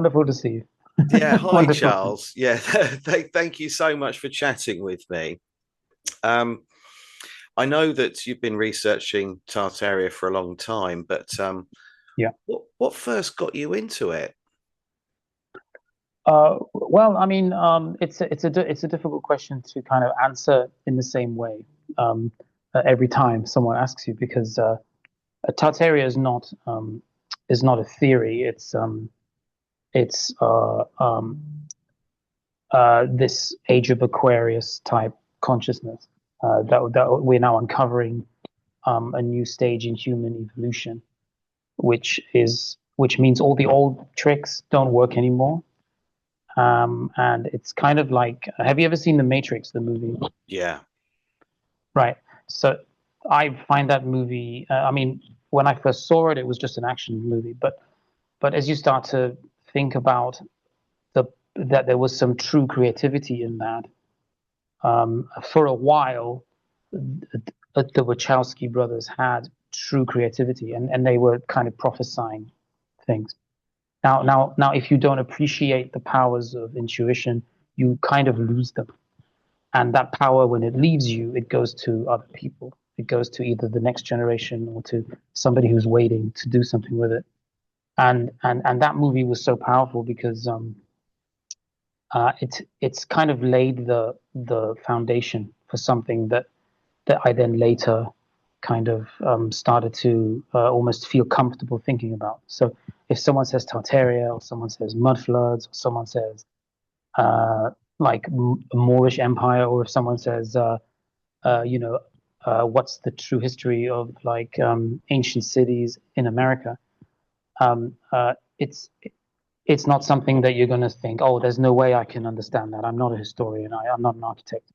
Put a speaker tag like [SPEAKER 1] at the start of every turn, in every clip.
[SPEAKER 1] Wonderful to see you.
[SPEAKER 2] Yeah, hi
[SPEAKER 1] Wonderful to.
[SPEAKER 2] Charles. Yeah, thank you so much for chatting with me. Um, I know that you've been researching Tartaria for a long time, but
[SPEAKER 1] Yeah.
[SPEAKER 2] what first got you into it?
[SPEAKER 1] Well, I mean, it's a difficult question to kind of answer in the same way every time someone asks you because Tartaria is not a theory. It's this Age of Aquarius type consciousness that we're now uncovering a new stage in human evolution, which means all the old tricks don't work anymore. And it's kind of like, have you ever seen The Matrix, the movie?
[SPEAKER 2] Yeah,
[SPEAKER 1] Right. So I find that movie, I mean, when I first saw it, it was just an action movie, but as you start to think about the that there was some true creativity in that, for a while, the Wachowski brothers had true creativity, and they were kind of prophesying things. Now, if you don't appreciate the powers of intuition, you kind of lose them. And that power, when it leaves you, it goes to other people. It goes to either the next generation or to somebody who's waiting to do something with it. And that movie was so powerful because it's kind of laid the foundation for something that I then later kind of started to almost feel comfortable thinking about. So if someone says Tartaria, or someone says mud floods, or someone says uh, like Moorish Empire, or if someone says, you know, what's the true history of like ancient cities in America, um, uh, it's it's not something that you're going to think, oh, there's no way I can understand that. I'm not a historian. I'm not an architect.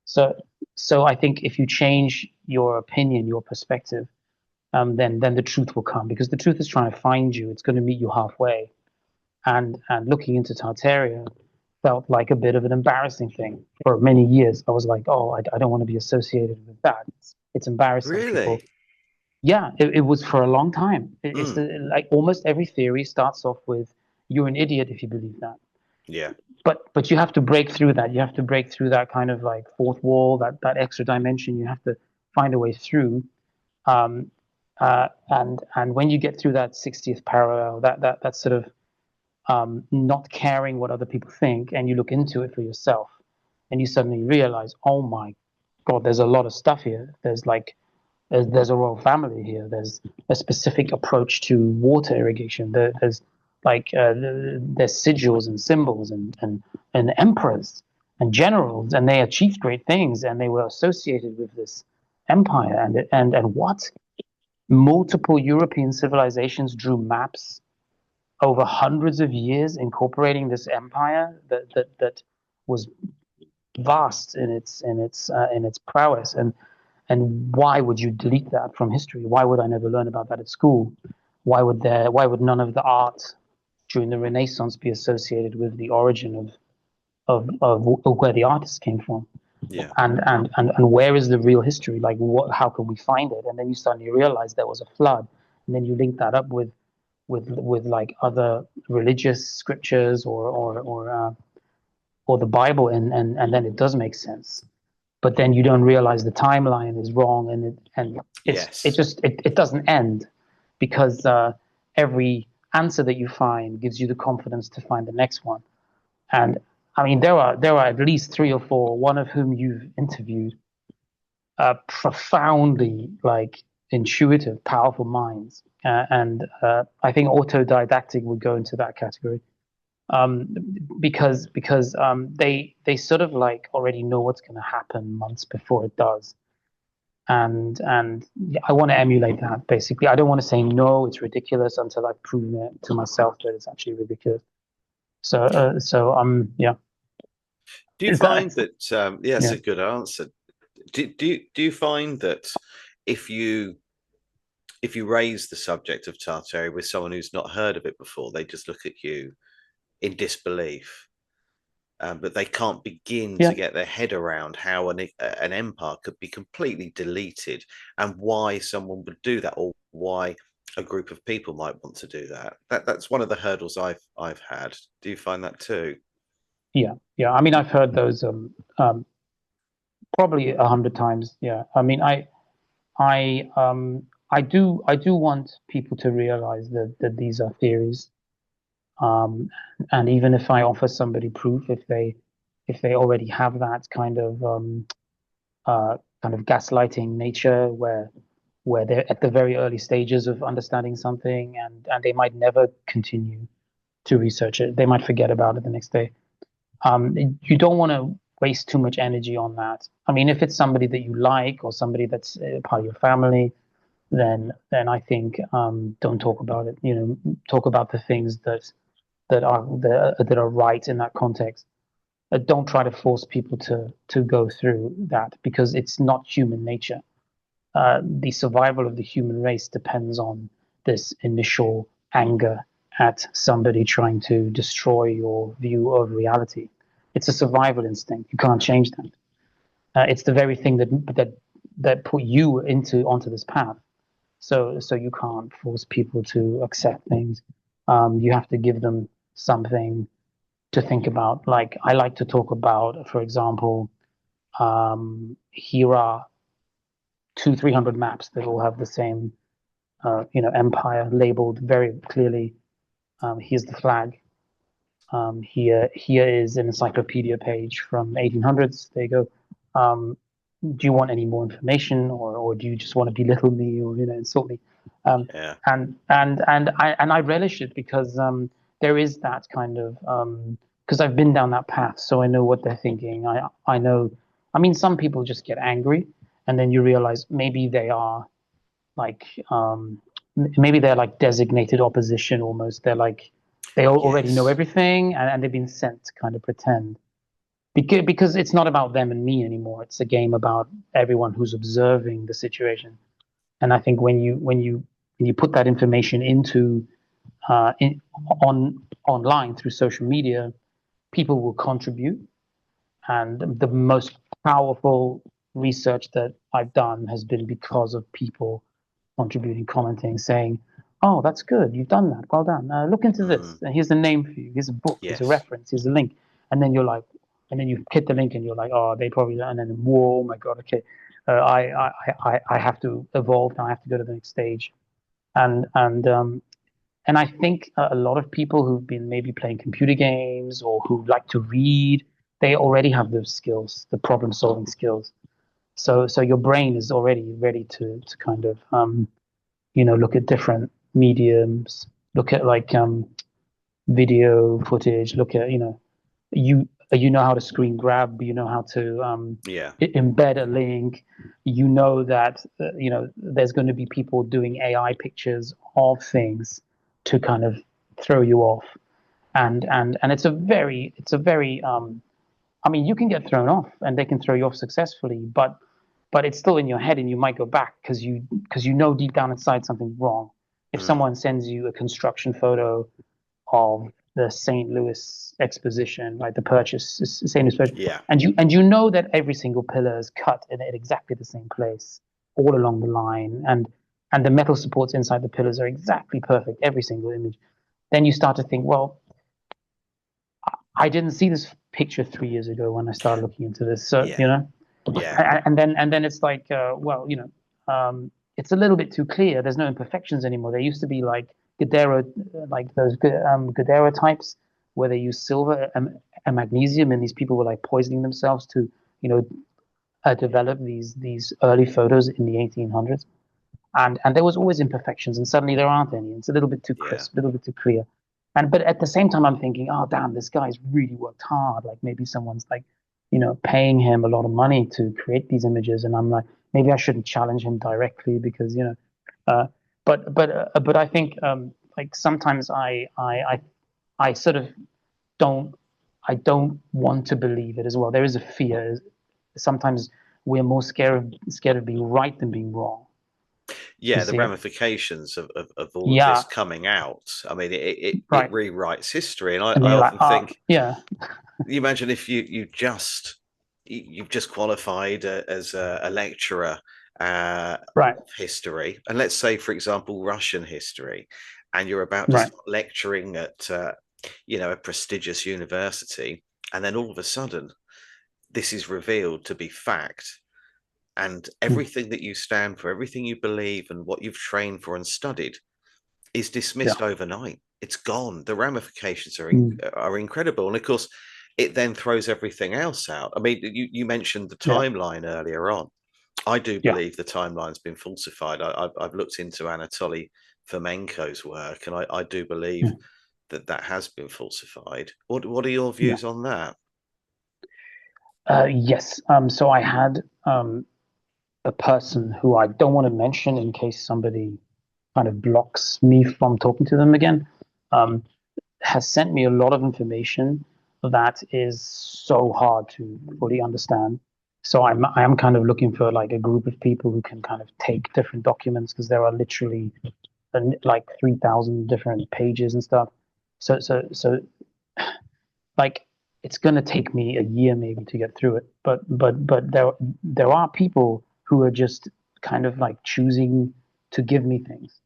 [SPEAKER 1] So, so I think if you change your opinion, your perspective, then the truth will come because the truth is trying to find you. It's going to meet you halfway. And looking into Tartaria felt like a bit of an embarrassing thing. For many years, I was like, oh, I don't want to be associated with that. It's embarrassing. People,
[SPEAKER 2] really?
[SPEAKER 1] yeah, it was for a long time. It's
[SPEAKER 2] Mm,
[SPEAKER 1] like almost every theory starts off with you're an idiot if you believe that.
[SPEAKER 2] yeah,
[SPEAKER 1] But you have to break through that. You have to break through that kind of like fourth wall, that extra dimension. You have to find a way through. Um, and when you get through that 60th parallel, that sort of not caring what other people think, and you look into it for yourself, and you suddenly realize, oh my God, there's a lot of stuff here. There's a royal family here. There's a specific approach to water irrigation. There's like there's sigils and symbols and emperors and generals, and they achieved great things, and they were associated with this empire. And what multiple European civilizations drew maps over hundreds of years, incorporating this empire that was vast in its prowess. And why would you delete that from history? Why would I never learn about that at school? Why would none of the art during the Renaissance be associated with the origin of where the artists came from?
[SPEAKER 2] yeah,
[SPEAKER 1] And where is the real history? Like what how can we find it? And then you suddenly realize there was a flood. And then you link that up with like other religious scriptures or the Bible, and then it does make sense. But then you don't realize the timeline is wrong, and
[SPEAKER 2] yes,
[SPEAKER 1] it doesn't end because every answer that you find gives you the confidence to find the next one. And I mean, there are at least three or four, one of whom you've interviewed, profoundly like intuitive, powerful minds, and I think autodidactic would go into that category um, because they sort of like already know what's going to happen months before it does, and yeah, I want to emulate that basically. I don't want to say no, it's ridiculous until I've proven it to myself that it's actually ridiculous. So yeah,
[SPEAKER 2] do you
[SPEAKER 1] is that
[SPEAKER 2] find that yeah, it's
[SPEAKER 1] yeah
[SPEAKER 2] a good answer. Do you find that if you if you raise the subject of Tartary with someone who's not heard of it before, they just look at you in disbelief, but they can't begin
[SPEAKER 1] yeah
[SPEAKER 2] to get their head around how an empire could be completely deleted and why someone would do that, or why a group of people might want to do that. That's one of the hurdles I've had. Do you find that too?
[SPEAKER 1] Yeah, yeah. I mean, I've heard those probably 100 times. Yeah. I mean, I do want people to realize that these are theories. Um, and even if I offer somebody proof, if they already have that kind of gaslighting nature where they're at the very early stages of understanding something, and they might never continue to research it. They might forget about it the next day. You don't want to waste too much energy on that. I mean, if it's somebody that you like or somebody that's part of your family, then I think don't talk about it. You know, talk about the things that are right in that context. Don't try to force people to go through that because it's not human nature. The survival of the human race depends on this initial anger at somebody trying to destroy your view of reality. It's a survival instinct. You can't change that. It's the very thing that put you into onto this path. So you can't force people to accept things. You have to give them something to think about. Like I like to talk about, for example, here are 300 maps that all have the same, empire labeled very clearly. Here's the flag. Here is an encyclopedia page from 1800s. There you go. Do you want any more information, or do you just want to belittle me or insult me? Um,
[SPEAKER 2] Yeah.
[SPEAKER 1] and I relish it because there is that kind of because I've been down that path, so I know what they're thinking. I know. I mean, some people just get angry, and then you realize maybe they are like maybe they're like designated opposition almost. They're like they already know
[SPEAKER 2] Yes.
[SPEAKER 1] everything, and they've been sent to kind of pretend because it's not about them and me anymore. It's a game about everyone who's observing the situation. And I think when you put that information into online through social media, people will contribute. And the most powerful research that I've done has been because of people contributing, commenting, saying, "Oh, that's good. You've done that. Well done. Look into this.
[SPEAKER 2] Mm.
[SPEAKER 1] Here's a name for you. Here's a book. Here's a
[SPEAKER 2] Yes.
[SPEAKER 1] reference. Here's a link." And then you're like, and then you hit the link, and you're like, "Oh, they probably." And then, whoa, oh my God, okay, I have to evolve now. I have to go to the next stage. And I think a lot of people who've been maybe playing computer games or who like to read, they already have those skills, the problem solving skills. So your brain is already ready to kind of look at different mediums, look at like video footage, look at you know how to screen grab, you know how to
[SPEAKER 2] Yeah.
[SPEAKER 1] embed a link, you know that there's going to be people doing AI pictures of things to kind of throw you off, and it's a very I mean, you can get thrown off and they can throw you off successfully, but it's still in your head and you might go back because you know deep down inside something's wrong. If
[SPEAKER 2] Mm.
[SPEAKER 1] someone sends you a construction photo of the St. Louis exposition, right, the purchase, St. Louis purchase,
[SPEAKER 2] Yeah.
[SPEAKER 1] and you know that every single pillar is cut in exactly the same place, all along the line, and the metal supports inside the pillars are exactly perfect, every single image. Then you start to think, well, I didn't see this picture 3 years ago when I started looking into this. So,
[SPEAKER 2] Yeah. Yeah.
[SPEAKER 1] and then it's like, well, it's a little bit too clear. There's no imperfections anymore. There used to be like Gadara, like those Gadara types where they use silver and magnesium, and these people were like poisoning themselves to, you know, develop these early photos in the 1800s. And there was always imperfections, and suddenly there aren't any. It's a little bit too
[SPEAKER 2] Yeah.
[SPEAKER 1] crisp, a little bit too clear. And but at the same time, I'm thinking, oh damn, this guy's really worked hard. Like maybe someone's like, paying him a lot of money to create these images, and I'm like, maybe I shouldn't challenge him directly because uh, but I think like sometimes I sort of don't I don't want to believe it as well. There is a fear. Sometimes we're more scared of being right than being wrong. You
[SPEAKER 2] Yeah, the
[SPEAKER 1] see?
[SPEAKER 2] ramifications of all of this
[SPEAKER 1] Yeah,
[SPEAKER 2] coming out. I mean, it
[SPEAKER 1] right.
[SPEAKER 2] rewrites history, and I,
[SPEAKER 1] And
[SPEAKER 2] I
[SPEAKER 1] then you're like,
[SPEAKER 2] often think,
[SPEAKER 1] yeah,
[SPEAKER 2] you imagine if you've just qualified as a lecturer,
[SPEAKER 1] Right.
[SPEAKER 2] of history, and let's say, for example, Russian history, and you're about to
[SPEAKER 1] Right.
[SPEAKER 2] start lecturing at a prestigious university, and then all of a sudden this is revealed to be fact, and
[SPEAKER 1] Mm.
[SPEAKER 2] everything that you stand for, everything you believe, and what you've trained for and studied is
[SPEAKER 1] Yeah.
[SPEAKER 2] dismissed overnight. It's gone. The ramifications
[SPEAKER 1] Mm.
[SPEAKER 2] are incredible, and of course, it then throws everything else out. I mean, you mentioned the
[SPEAKER 1] Yeah.
[SPEAKER 2] timeline earlier on. I do
[SPEAKER 1] Yeah.
[SPEAKER 2] believe the timeline's been falsified. I've looked into Anatoly Fomenko's work, and I do believe
[SPEAKER 1] Mm.
[SPEAKER 2] that has been falsified. What are your
[SPEAKER 1] Yeah.
[SPEAKER 2] views on that?
[SPEAKER 1] Yes. So I had a person who I don't want to mention in case somebody kind of blocks me from talking to them again, um, has sent me a lot of information that is so hard to fully understand. So I am kind of looking for like a group of people who can kind of take different documents, because there are literally like 3,000 different pages and stuff. So like it's gonna take me a year maybe to get through it. But there are people who are just kind of like choosing to give me things,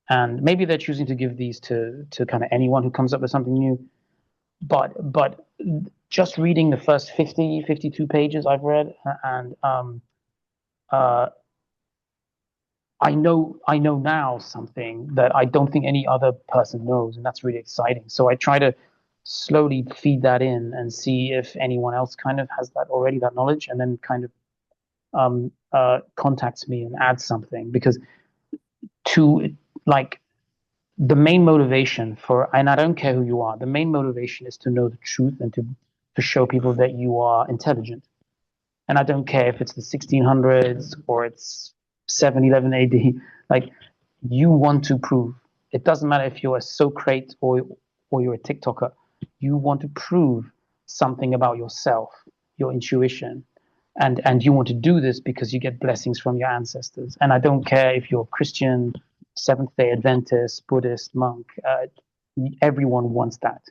[SPEAKER 1] and maybe they're choosing to give these to kind of anyone who comes up with something new. But just reading the first 52 pages I've read, and uh, I know now something that I don't think any other person knows, and that's really exciting. So I try to slowly feed that in and see if anyone else kind of has that already, that knowledge, and then kind of contacts me and adds something. Because to like the main motivation for, and I don't care who you are, the main motivation is to know the truth and to show people
[SPEAKER 2] Mm,
[SPEAKER 1] that you are intelligent. And I don't care if it's the 1600s or it's 711 AD. Like, you want to prove. It doesn't matter if you're a Socrate or you're a TikToker. You want to prove something about yourself, your intuition, and you want to do this because you get blessings from your ancestors. And I don't care if you're Christian, Seventh Day Adventist, Buddhist, monk. Everyone wants that.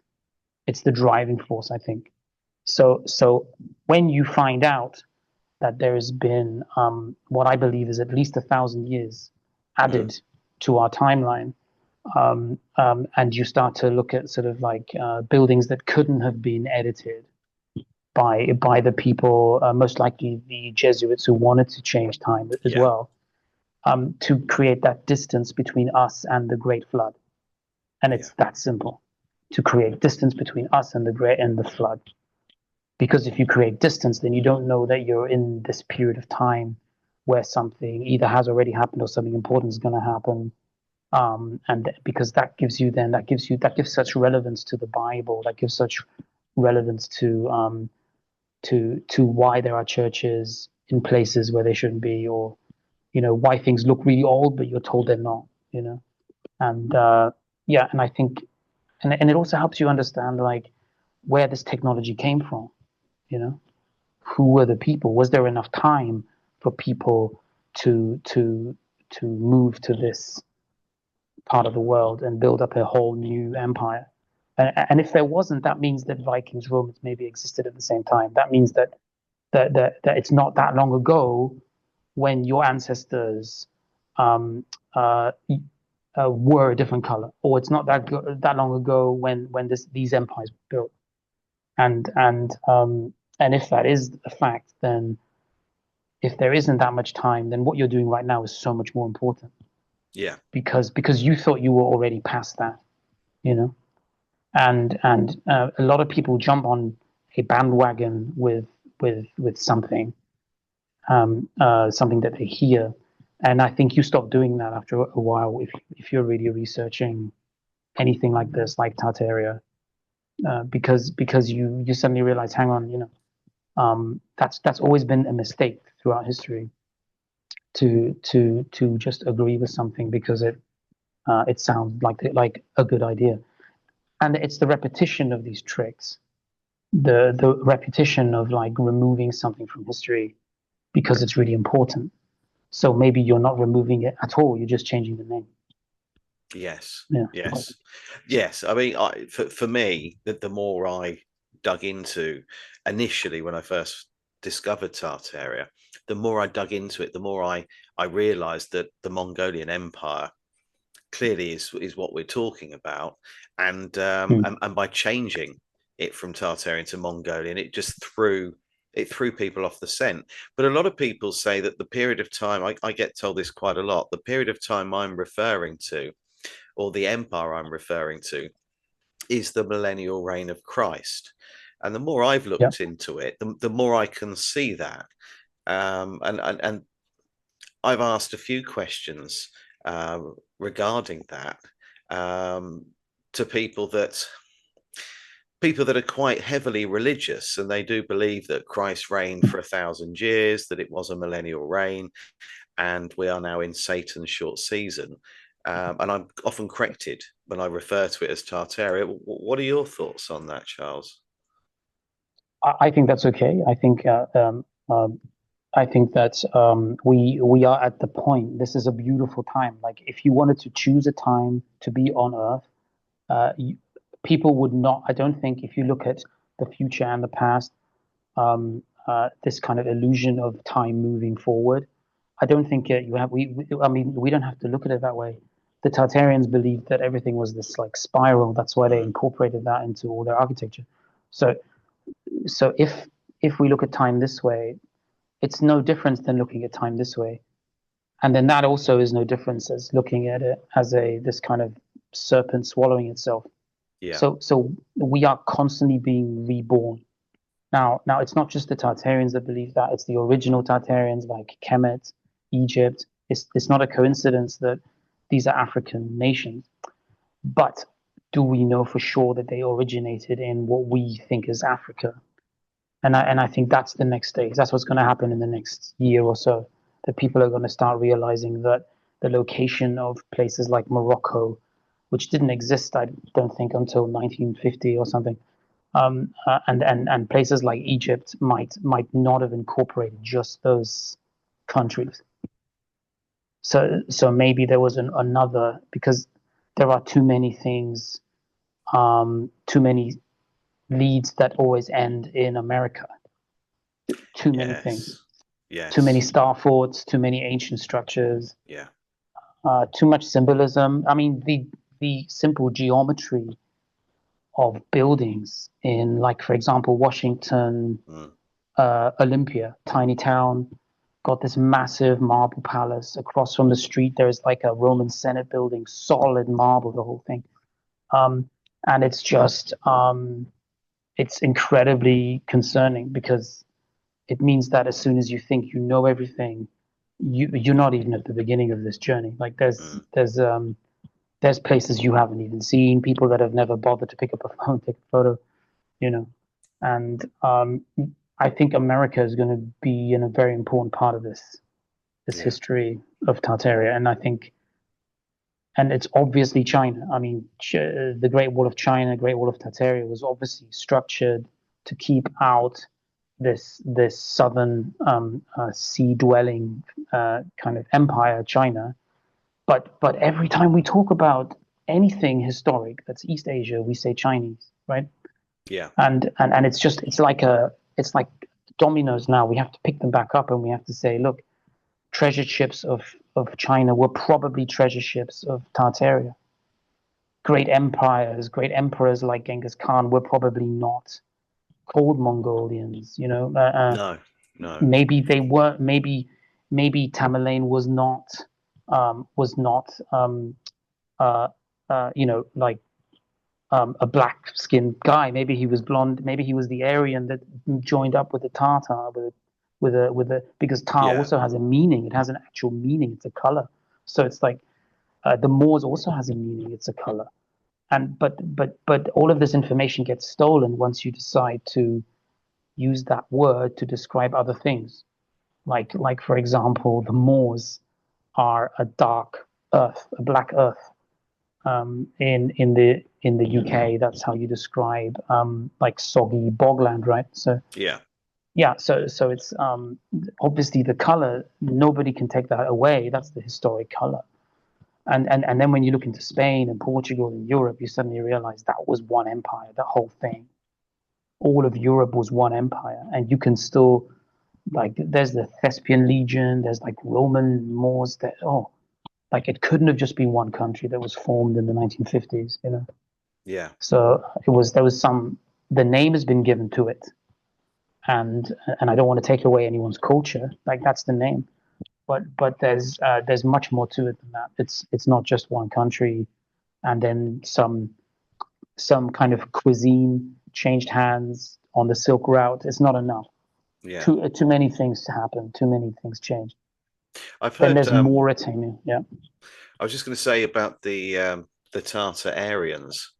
[SPEAKER 1] It's the driving force, I think. So when you find out that there has been what I believe is at least 1,000 years
[SPEAKER 2] mm,
[SPEAKER 1] added to our timeline, and you start to look at sort of like buildings that couldn't have been edited by the people, most likely the Jesuits who wanted to change time as
[SPEAKER 2] yeah,
[SPEAKER 1] well, to create that distance between us and the Great Flood. And
[SPEAKER 2] yeah,
[SPEAKER 1] it's that simple, to create distance between us and the flood. Because if you create distance, then you don't know that you're in this period of time where something either has already happened or something important is going to happen. And because that gives such relevance to the Bible, that gives such relevance to why there are churches in places where they shouldn't be, or why things look really old but you're told they're not. And yeah, and I think, and it also helps you understand like where this technology came from. You know, who were the people? Was there enough time for people to move to this part of the world and build up a whole new empire? And if there wasn't, that means that Vikings, Romans maybe existed at the same time. That means that it's not that long ago when your ancestors um, uh, were a different color, or it's not that long ago when these empires were built. And if that is a fact, then if there isn't that much time, then what you're doing right now is so much more important,
[SPEAKER 2] yeah,
[SPEAKER 1] because you thought you were already past that, you know. And a lot of people jump on a bandwagon with something, something that they hear, and I think you stop doing that after a while if you're really researching anything like this, like Tartaria, because you suddenly realize, hang on, that's always been a mistake throughout history, to just agree with something because it sounds like a good idea. And it's the repetition of these tricks, the repetition of like removing something from history because it's really important. So maybe you're not removing it at all, you're just changing the name.
[SPEAKER 2] yes,
[SPEAKER 1] Yeah.
[SPEAKER 2] yes, yes. I mean, for me, the more I dug into initially when I first discovered Tartaria, the more I dug into it, the more I realized that the Mongolian Empire clearly is what we're talking about,
[SPEAKER 1] Mm.
[SPEAKER 2] and by changing it from Tartarian to Mongolian, it threw people off the scent. But a lot of people say that the period of time, I get told this quite a lot, the period of time I'm referring to, or the empire I'm referring to, is the millennial reign of Christ. And the more I've
[SPEAKER 1] Yeah.
[SPEAKER 2] looked into it, the more I can see that. And I've asked a few questions regarding that, um, to people that are quite heavily religious, and they do believe that Christ reigned for 1,000 years, that it was a millennial reign, and we are now in Satan's short season. And I'm often corrected when I refer to it as Tartaria. What are your thoughts on that, Charles?
[SPEAKER 1] I think that's okay. I think that we are at the point. This is a beautiful time. Like if you wanted to choose a time to be on Earth, you, people would not. I don't think if you look at the future and the past, this kind of illusion of time moving forward. I don't think you have. I mean, we don't have to look at it that way. The Tartarians believed that everything was this like spiral. That's why they
[SPEAKER 2] Mm,
[SPEAKER 1] incorporated that into all their architecture. So, so if we look at time this way, it's no different than looking at time this way. And then that also is no difference as looking at it as a this kind of serpent swallowing itself.
[SPEAKER 2] yeah,
[SPEAKER 1] So we are constantly being reborn. Now it's not just the Tartarians that believe that, it's the original Tartarians like Kemet, Egypt. It's not a coincidence that these are African nations. But do we know for sure that they originated in what we think is Africa? And I think that's the next stage. That's what's going to happen in the next year or so. That people are going to start realizing that the location of places like Morocco, which didn't exist, I don't think, until 1950 or something, and places like Egypt might not have incorporated just those countries. So maybe there was another, because there are too many things, too many leads that always end in America. Too many things.
[SPEAKER 2] yes,
[SPEAKER 1] Too many
[SPEAKER 2] yes,
[SPEAKER 1] star forts, too many ancient structures,
[SPEAKER 2] yeah,
[SPEAKER 1] too much symbolism. I mean, the simple geometry of buildings in, like, for example, Washington,
[SPEAKER 2] mm,
[SPEAKER 1] Olympia, tiny town, got this massive marble palace. Across from the street, there's like a Roman Senate building, solid marble, the whole thing. Um, and it's incredibly concerning because it means that as soon as you think you know everything, you're not even at the beginning of this journey. Like
[SPEAKER 2] mm,
[SPEAKER 1] there's places you haven't even seen, people that have never bothered to pick up a phone, take a photo, you know. And I think America is going to be in a very important part of this
[SPEAKER 2] yeah,
[SPEAKER 1] history of Tartaria, and I think, and it's obviously China. I mean, the Great Wall of China, Great Wall of Tartaria was obviously structured to keep out this southern sea dwelling kind of empire, China. But every time we talk about anything historic that's East Asia, we say Chinese, right?
[SPEAKER 2] yeah,
[SPEAKER 1] And it's like dominoes now. We have to pick them back up and we have to say, look, treasure ships of China were probably treasure ships of Tartaria. Great empires, great emperors like Genghis Khan were probably not called Mongolians.
[SPEAKER 2] no, no,
[SPEAKER 1] Maybe they were. Maybe Tamerlane was not like a black skinned guy. Maybe he was blonde. Maybe he was the Aryan that joined up with the Tartar with a because tar
[SPEAKER 2] yeah,
[SPEAKER 1] also has a meaning. It has an actual meaning. It's a color. So it's like the Moors also has a meaning. It's a color. And but all of this information gets stolen once you decide to use that word to describe other things. Like for example, the Moors are a dark earth, a black earth. In the UK, that's how you describe like soggy bogland, right? So
[SPEAKER 2] yeah,
[SPEAKER 1] yeah, so it's obviously the color. Nobody can take that away. That's the historic color. And then when you look into Spain and Portugal and Europe, you suddenly realize that was one empire. That whole thing, all of Europe was one empire, and you can still Like there's the Thespian Legion, there's like Roman Moors that like it couldn't have just been one country that was formed in the 1950s, you know.
[SPEAKER 2] Yeah.
[SPEAKER 1] So there was some the name has been given to it, and I don't want to take away anyone's culture. Like that's the name, but there's much more to it than that. It's not just one country, and then some kind of cuisine changed hands on the Silk Route. It's not enough.
[SPEAKER 2] Yeah.
[SPEAKER 1] Too many things happen. Too many things change.
[SPEAKER 2] I've
[SPEAKER 1] Then
[SPEAKER 2] heard
[SPEAKER 1] there's Mauritania. Yeah.
[SPEAKER 2] I was just going to say about the Tartarians.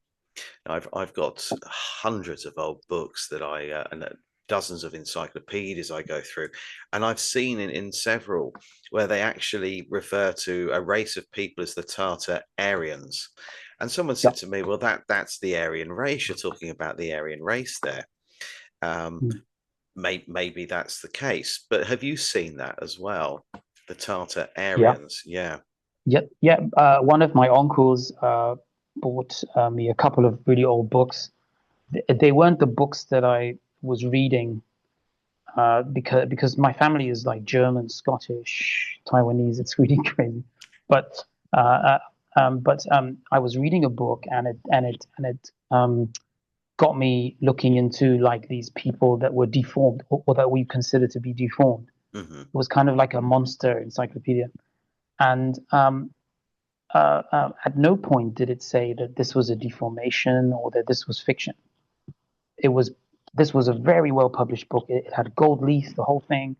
[SPEAKER 2] I've got hundreds of old books that I and dozens of encyclopedias I go through, and I've seen in several where they actually refer to a race of people as the Tartar Aryans. And someone
[SPEAKER 1] Yeah.
[SPEAKER 2] said to me, "Well, that's the Aryan race. You're talking about the Aryan race there. Um,
[SPEAKER 1] Mm.
[SPEAKER 2] maybe that's the case, but have you seen that as well? The Tartar
[SPEAKER 1] Yeah.
[SPEAKER 2] Aryans, yeah."
[SPEAKER 1] Yeah. Yeah. One of my uncles bought me a couple of really old books. They weren't the books that I was reading because my family is like German, Scottish, Taiwanese. It's really crazy. But I was reading a book, and it got me looking into like these people that were deformed, or that we consider to be deformed.
[SPEAKER 2] Hmm.
[SPEAKER 1] It was kind of like a monster encyclopedia, and at no point did it say that this was a deformation or that this was fiction. It was This was a very well published book. It had gold leaf, the whole thing.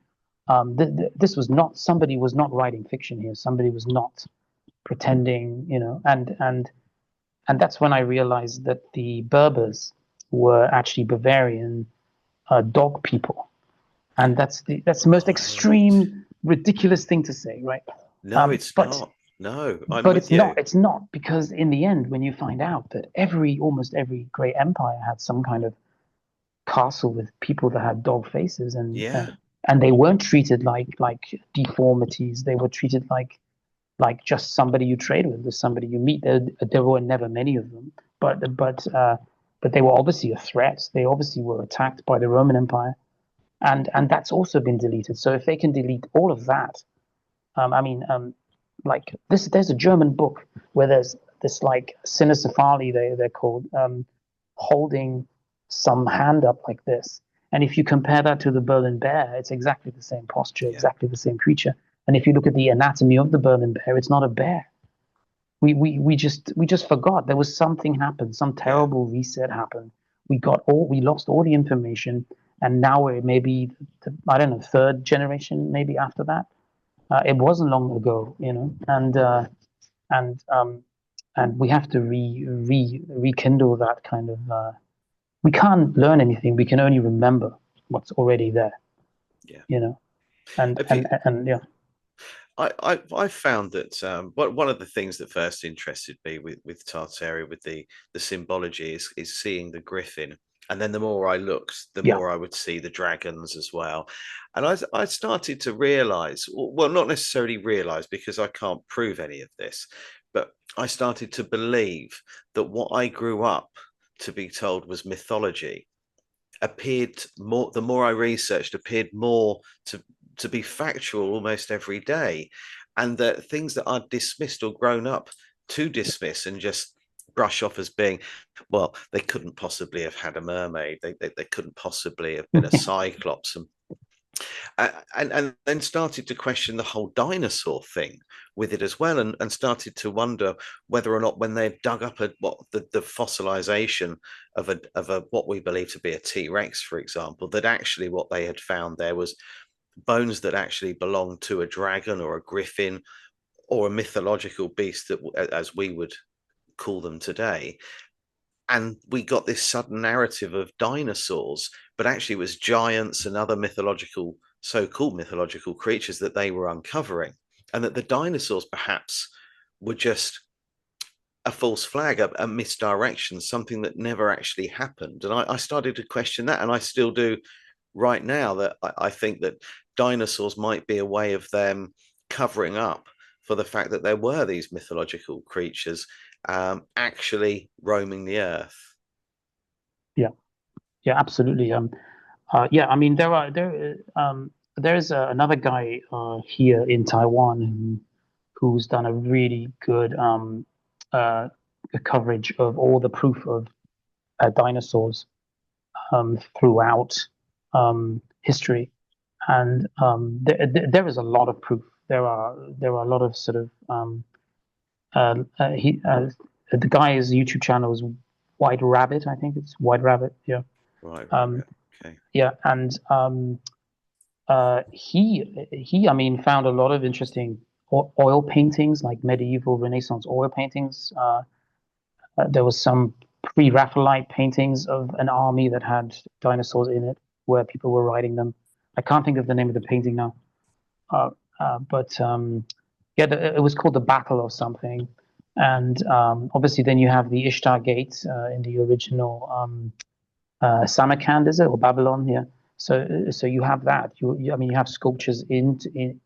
[SPEAKER 1] This was not Somebody was not writing fiction here. Somebody was not pretending, you know. And that's when I realized that the Berbers were actually Bavarian dog people, and that's the most
[SPEAKER 2] Right.
[SPEAKER 1] extreme, ridiculous thing to say, right?
[SPEAKER 2] No, it's
[SPEAKER 1] But
[SPEAKER 2] not. No, I'm
[SPEAKER 1] but
[SPEAKER 2] with
[SPEAKER 1] it's not.
[SPEAKER 2] you.
[SPEAKER 1] It's not because in the end, when you find out that almost every great empire had some kind of castle with people that had dog faces,
[SPEAKER 2] Yeah,
[SPEAKER 1] and they weren't treated like deformities. They were treated like just somebody you trade with, or somebody you meet. There were never many of them, but they were obviously a threat. They obviously were attacked by the Roman Empire, and that's also been deleted. So if they can delete all of that, I mean, like this, there's a German book where there's this like cynocephali, they're called, holding some hand up like this. And if you compare that to the Berlin bear, it's exactly the same posture,
[SPEAKER 2] yeah,
[SPEAKER 1] exactly the same creature. And if you look at the anatomy of the Berlin bear, it's not a bear. We just forgot there was something happened, some
[SPEAKER 2] yeah.
[SPEAKER 1] terrible reset happened. We lost all the information, and now we're maybe I don't know, third generation maybe after that. It wasn't long ago, you know, and and we have to rekindle that kind of. We can't learn anything. We can only remember what's already there,
[SPEAKER 2] Yeah.
[SPEAKER 1] you know, and
[SPEAKER 2] Have you?
[SPEAKER 1] and and yeah,
[SPEAKER 2] I found that one of the things that first interested me with Tartaria, with the symbology, is seeing the griffin, and then the more I looked, the
[SPEAKER 1] yeah,
[SPEAKER 2] more I would see the dragons as well, and I started to realize, well, not necessarily realize because I can't prove any of this, but I started to believe that what I grew up to be told was mythology appeared more, the more I researched, appeared more to be factual almost every day, and that things that I'd dismissed or grown up to dismiss and just brush off as being, well, they couldn't possibly have had a mermaid, they couldn't possibly have been a cyclops, and then started to question the whole dinosaur thing with it as well, and started to wonder whether or not when they dug up the fossilization of a what we believe to be a T-Rex, for example, that actually what they had found there was bones that actually belonged to a dragon or a griffin or a mythological beast that, as we would call them today. And we got this sudden narrative of dinosaurs, but actually it was giants and other mythological, so-called mythological creatures that they were uncovering, and that the dinosaurs perhaps were just a false flag, a misdirection, something that never actually happened. And I started to question that, and I still do right now, that I think that dinosaurs might be a way of them covering up for the fact that there were these mythological creatures actually roaming the earth.
[SPEAKER 1] yeah, yeah, absolutely. Yeah, I mean there are there. there's another guy here in Taiwan who's done a really good uh, coverage of all the proof of dinosaurs throughout history, and there is a lot of proof. There are a lot of sort of he the guy's YouTube channel is White Rabbit, I think it's White Rabbit, yeah.
[SPEAKER 2] Right, right,
[SPEAKER 1] Um,
[SPEAKER 2] right. Okay.
[SPEAKER 1] yeah, and he I mean found a lot of interesting oil paintings, like medieval Renaissance oil paintings. There was some pre-Raphaelite paintings of an army that had dinosaurs in it, where people were riding them. I can't think of the name of the painting now, uh, but yeah, it was called the Battle of something. And obviously, then you have the Ishtar Gate in the original Samarkand, is it, or Babylon? Yeah. So you have that. I mean, you have sculptures in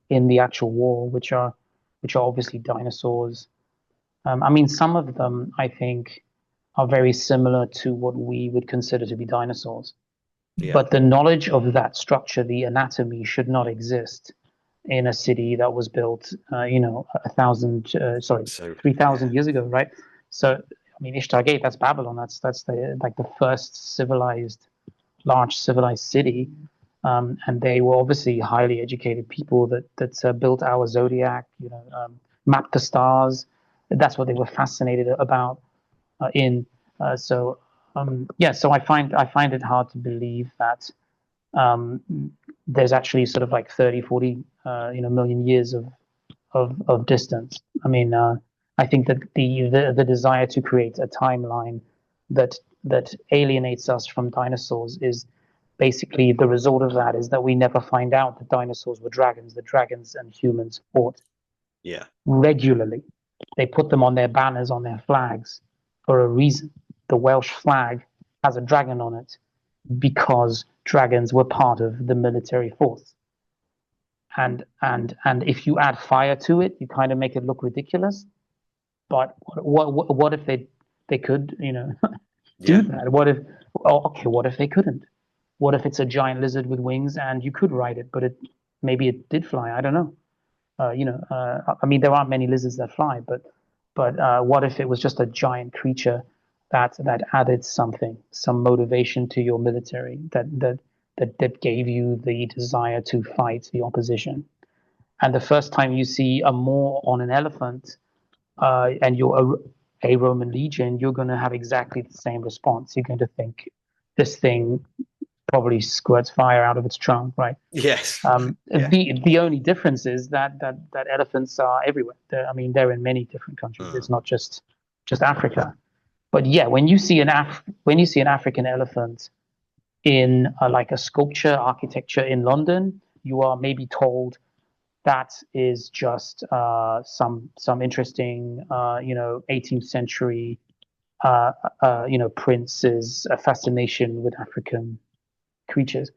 [SPEAKER 1] the actual wall, which are obviously dinosaurs. I mean, some of them I think are very similar to what we would consider to be dinosaurs.
[SPEAKER 2] Yeah.
[SPEAKER 1] But the knowledge of that structure, the anatomy, should not exist in a city that was built,
[SPEAKER 2] So,
[SPEAKER 1] 3,000
[SPEAKER 2] yeah.
[SPEAKER 1] years ago, right? So, I mean, Ishtar Gate, that's Babylon. That's the like the first large civilized city, and they were obviously highly educated people that built our zodiac, mapped the stars. That's what they were fascinated about in. Yeah, so I find it hard to believe that um, there's actually sort of like 30, 40, million years of distance. I mean, I think that the desire to create a timeline that alienates us from dinosaurs is basically the result of that is that we never find out that dinosaurs were dragons. The dragons and humans fought
[SPEAKER 2] Yeah.
[SPEAKER 1] regularly. They put them on their banners, on their flags, for a reason. The Welsh flag has a dragon on it because dragons were part of the military force. And if you add fire to it, you kind of make it look ridiculous. But what if they could do
[SPEAKER 2] Yeah.
[SPEAKER 1] that? What if they couldn't? What if it's a giant lizard with wings and you could ride it, but maybe it did fly? I don't know. I mean, there aren't many lizards that fly, but what if it was just a giant creature that added something, some motivation to your military that gave you the desire to fight the opposition? And the first time you see a Moor on an elephant, and you're a Roman legion, you're going to have exactly the same response. You're going to think this thing probably squirts fire out of its trunk, right?
[SPEAKER 2] Yes. Yeah.
[SPEAKER 1] The only difference is that elephants are everywhere. I mean, they're in many different countries.
[SPEAKER 2] Mm.
[SPEAKER 1] It's not just Africa. But yeah, when you see an African elephant in like a sculpture architecture in London, you are maybe told that is just some interesting 18th century prince's fascination with African creatures.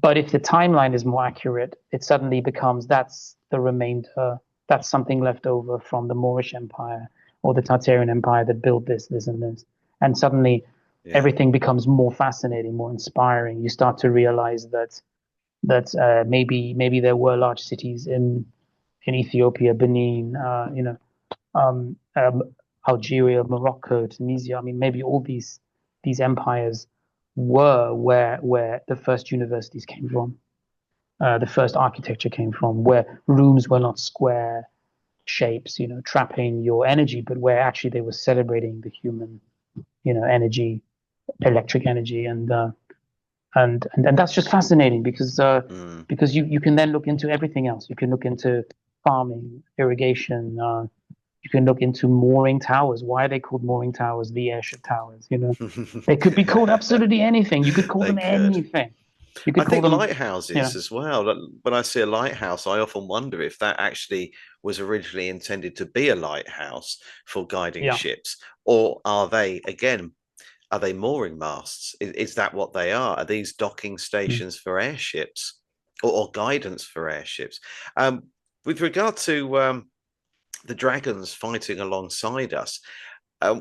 [SPEAKER 1] But if the timeline is more accurate, it suddenly becomes that's the remainder, that's something left over from the Moorish Empire or the Tartarian Empire that built this, and this. And suddenly
[SPEAKER 2] Yeah.
[SPEAKER 1] everything becomes more fascinating, more inspiring. You start to realize that maybe there were large cities in Ethiopia, Benin, um, um, Algeria, Morocco, Tunisia. I mean, maybe all these empires were where the first universities came from, the first architecture came from, where rooms were not square shapes, trapping your energy, but where actually they were celebrating the human, energy, electric energy, and that's just fascinating
[SPEAKER 2] Mm.
[SPEAKER 1] because you can then look into everything else. You can look into farming, irrigation. You can look into mooring towers. Why are they called mooring towers? The airship towers. They could be called absolutely anything. You could call
[SPEAKER 2] They
[SPEAKER 1] them
[SPEAKER 2] could.
[SPEAKER 1] anything. You
[SPEAKER 2] I
[SPEAKER 1] could call
[SPEAKER 2] think
[SPEAKER 1] them,
[SPEAKER 2] lighthouses as well. When I see a lighthouse, I often wonder if that actually was originally intended to be a lighthouse for guiding
[SPEAKER 1] yeah.
[SPEAKER 2] ships, or are they, again, are they mooring masts? Is that what they are? Are these docking
[SPEAKER 1] Mm.
[SPEAKER 2] stations for airships, or guidance for airships? Um, with regard to the dragons fighting alongside us,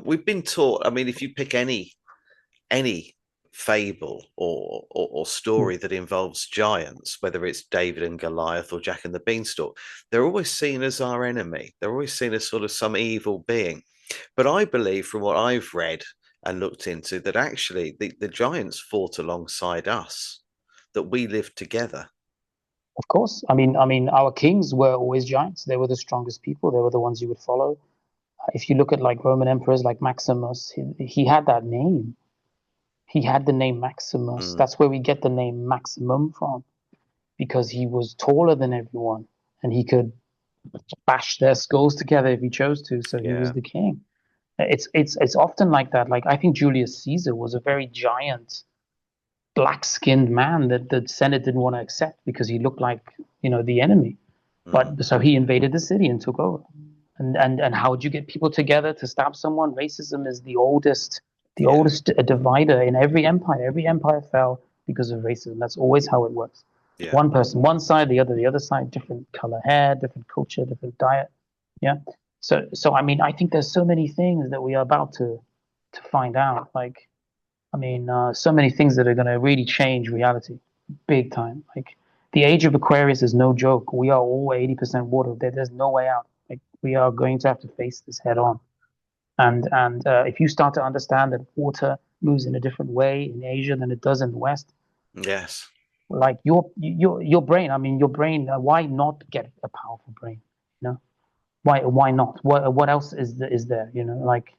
[SPEAKER 2] we've been taught. I mean, if you pick any fable or
[SPEAKER 1] Mm.
[SPEAKER 2] story that involves giants, whether it's David and Goliath or Jack and the Beanstalk, they're always seen as our enemy. They're always seen as sort of some evil being. But I believe, from what I've read and looked into, that actually the giants fought alongside us, that we lived together.
[SPEAKER 1] Of course. I mean, our kings were always giants. They were the strongest people. They were the ones you would follow. If you look at like Roman emperors like Maximus, he had that name. He had the name Maximus.
[SPEAKER 2] Mm,
[SPEAKER 1] That's where we get the name Maximum from, because he was taller than everyone and he could bash their skulls together if he chose to. So he was
[SPEAKER 2] yeah.
[SPEAKER 1] the king. It's often like that. Like I think Julius Caesar was a very giant, black-skinned man that the Senate didn't want to accept because he looked like, the enemy.
[SPEAKER 2] Mm,
[SPEAKER 1] But so he invaded the city and took over. And how would you get people together to stab someone? Racism is the
[SPEAKER 2] yeah.
[SPEAKER 1] oldest divider in every empire. Every empire fell because of racism. That's always how it works.
[SPEAKER 2] Yeah.
[SPEAKER 1] One person, one side, the other side, different color hair, different culture, different diet. Yeah. So I mean, I think there's so many things that we are about to find out. Like, I mean, so many things that are going to really change reality, big time. Like the age of Aquarius is no joke. We are all 80% water. There's no way out. Like we are going to have to face this head on. And if you start to understand that water moves in a different way in Asia than it does in the West,
[SPEAKER 2] Yes.
[SPEAKER 1] like your brain. I mean, your brain. Why not get a powerful brain? You know, why not? What else is there? Like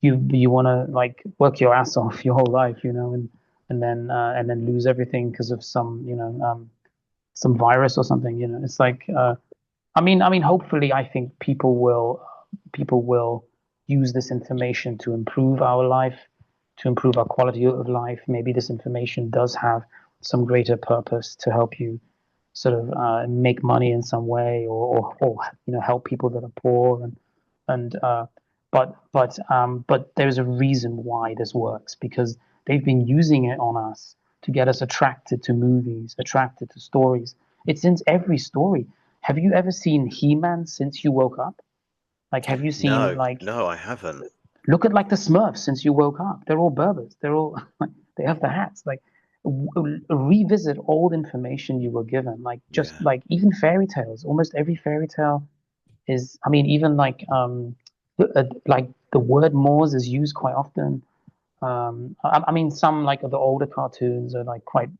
[SPEAKER 1] you want to like work your ass off your whole life, and then lose everything because of some virus or something. It's like I mean, hopefully, I think people will use this information to improve our life, to improve our quality of life. Maybe this information does have some greater purpose to help you sort of make money in some way, or help people that are poor and but there's a reason why this works, because they've been using it on us to get us attracted to movies, attracted to stories. It's in every story. Have you ever seen He-Man since you woke up? Like, have you seen
[SPEAKER 2] No,
[SPEAKER 1] like
[SPEAKER 2] no, I haven't.
[SPEAKER 1] look at like the Smurfs since you woke up? They're all Berbers. They're all they have the hats. Like revisit old information you were given. Like just
[SPEAKER 2] Yeah.
[SPEAKER 1] like even fairy tales. Almost every fairy tale is. I mean, even like the word Moors is used quite often. I mean, some like of the older cartoons are like quite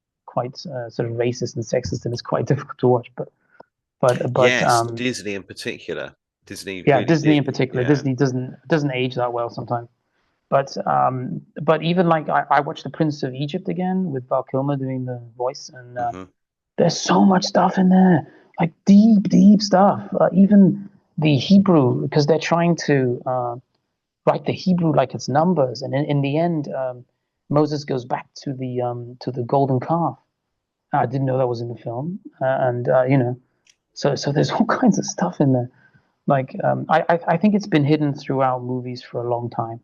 [SPEAKER 1] sort of racist and sexist, and it's quite difficult to watch. But
[SPEAKER 2] Yes, Disney in particular. Disney
[SPEAKER 1] yeah,
[SPEAKER 2] really
[SPEAKER 1] Disney
[SPEAKER 2] did.
[SPEAKER 1] in particular,
[SPEAKER 2] Yeah.
[SPEAKER 1] Disney doesn't age that well sometimes. But even like I watched The Prince of Egypt again with Val Kilmer doing the voice, and
[SPEAKER 2] Hmm.
[SPEAKER 1] there's so much stuff in there, like deep stuff. Even the Hebrew, because they're trying to write the Hebrew like it's numbers, and in the end, Moses goes back to the golden calf. I didn't know that was in the film, and so there's all kinds of stuff in there. Like I think it's been hidden throughout movies for a long time,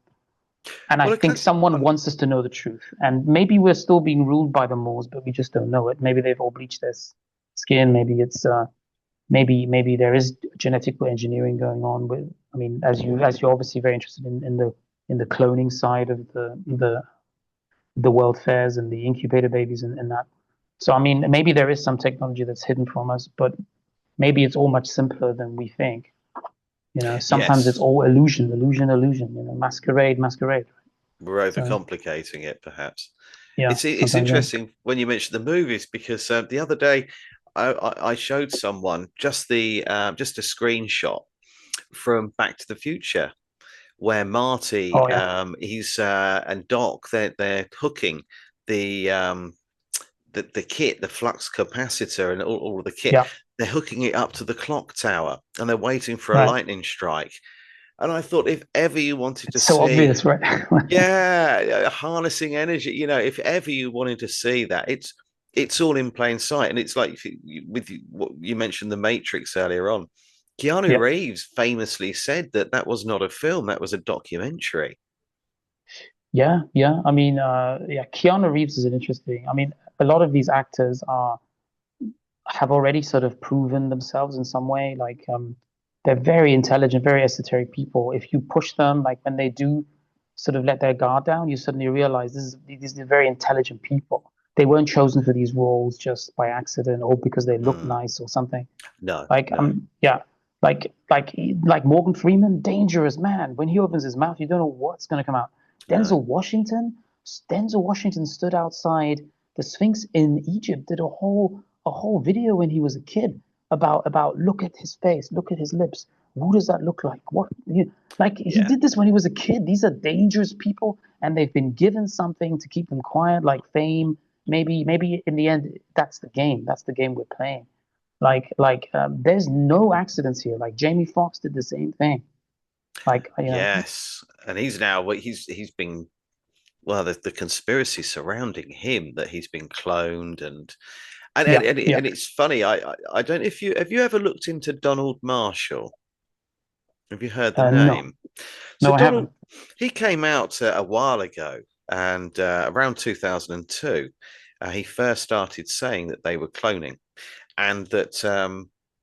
[SPEAKER 1] and I
[SPEAKER 2] Well,
[SPEAKER 1] think someone wants us to know the truth. And maybe we're still being ruled by the Moors, but we just don't know it. Maybe they've all bleached their skin. Maybe there is genetic engineering going on. With I mean, as you're obviously very interested in the cloning side of the world fairs and the incubator babies and that. So I mean, maybe there is some technology that's hidden from us, but maybe it's all much simpler than we think. Sometimes it's
[SPEAKER 2] yes,
[SPEAKER 1] all illusion, illusion, illusion. Masquerade, masquerade.
[SPEAKER 2] we're
[SPEAKER 1] So
[SPEAKER 2] overcomplicating it, perhaps.
[SPEAKER 1] yeah,
[SPEAKER 2] It's
[SPEAKER 1] sometimes yeah.
[SPEAKER 2] interesting when you mention the movies because the other day I showed someone just a screenshot from Back to the Future where Marty
[SPEAKER 1] Oh yeah,
[SPEAKER 2] he's and Doc they're hooking the the kit, the flux capacitor, and all of the kit.
[SPEAKER 1] yeah,
[SPEAKER 2] They're hooking it up to the clock tower, and they're waiting for a
[SPEAKER 1] right.
[SPEAKER 2] lightning strike. And I thought, if ever you wanted to
[SPEAKER 1] It's so
[SPEAKER 2] see,
[SPEAKER 1] obvious, right?
[SPEAKER 2] yeah, harnessing energy, if ever you wanted to see that, it's all in plain sight. And it's like with what you mentioned, the Matrix earlier on. Keanu
[SPEAKER 1] Yeah,
[SPEAKER 2] Reeves famously said that that was not a film; that was a documentary.
[SPEAKER 1] yeah. I mean, yeah, Keanu Reeves is an interesting. I mean, a lot of these actors have already sort of proven themselves in some way. Like, they're very intelligent, very esoteric people. If you push them, like when they do sort of let their guard down, you suddenly realize these are very intelligent people. They weren't chosen for these roles just by accident or because they look
[SPEAKER 2] Mm.
[SPEAKER 1] nice or something.
[SPEAKER 2] No,
[SPEAKER 1] Like
[SPEAKER 2] no.
[SPEAKER 1] yeah, like Morgan Freeman, dangerous man. When he opens his mouth, you don't know what's going to come out.
[SPEAKER 2] No.
[SPEAKER 1] Denzel Washington, Denzel Washington stood outside the Sphinx in Egypt, did a whole video when he was a kid about look at his face, look at his lips. Who does that look like? Like he
[SPEAKER 2] Yeah.
[SPEAKER 1] did this when he was a kid. These are dangerous people, and they've been given something to keep them quiet, like fame. Maybe in the end, that's the game. That's the game we're playing. There's no accidents here. Like Jamie Foxx did the same thing.
[SPEAKER 2] Yes. And he's now he's been well, the conspiracy surrounding him that he's been cloned
[SPEAKER 1] Yeah, yeah.
[SPEAKER 2] and it's funny. I don't know if you have you ever looked into Donald Marshall? Have you heard the
[SPEAKER 1] No,
[SPEAKER 2] name? So
[SPEAKER 1] no, I
[SPEAKER 2] Donald,
[SPEAKER 1] haven't.
[SPEAKER 2] he came out a while ago, and around 2002, he first started saying that they were cloning, and that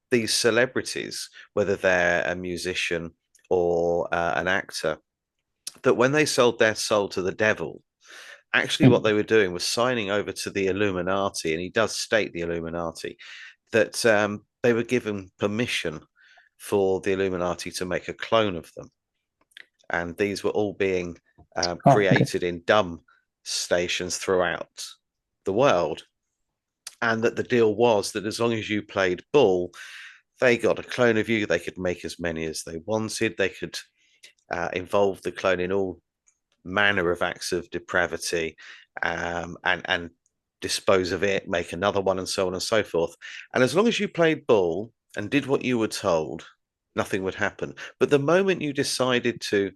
[SPEAKER 2] these celebrities, whether they're a musician or an actor, that when they sold their soul to the devil, actually what
[SPEAKER 1] Mm.
[SPEAKER 2] they were doing was signing over to the Illuminati, and he does state the Illuminati, that they were given permission for the Illuminati to make a clone of them. And these were all being
[SPEAKER 1] Oh, okay.
[SPEAKER 2] created in dumb stations throughout the world. And that the deal was that as long as you played ball, they got a clone of you. They could make as many as they wanted. They could involve the clone in all manner of acts of depravity, and dispose of it, make another one, and so on and so forth. And as long as you played ball and did what you were told, nothing would happen. But the moment you decided to,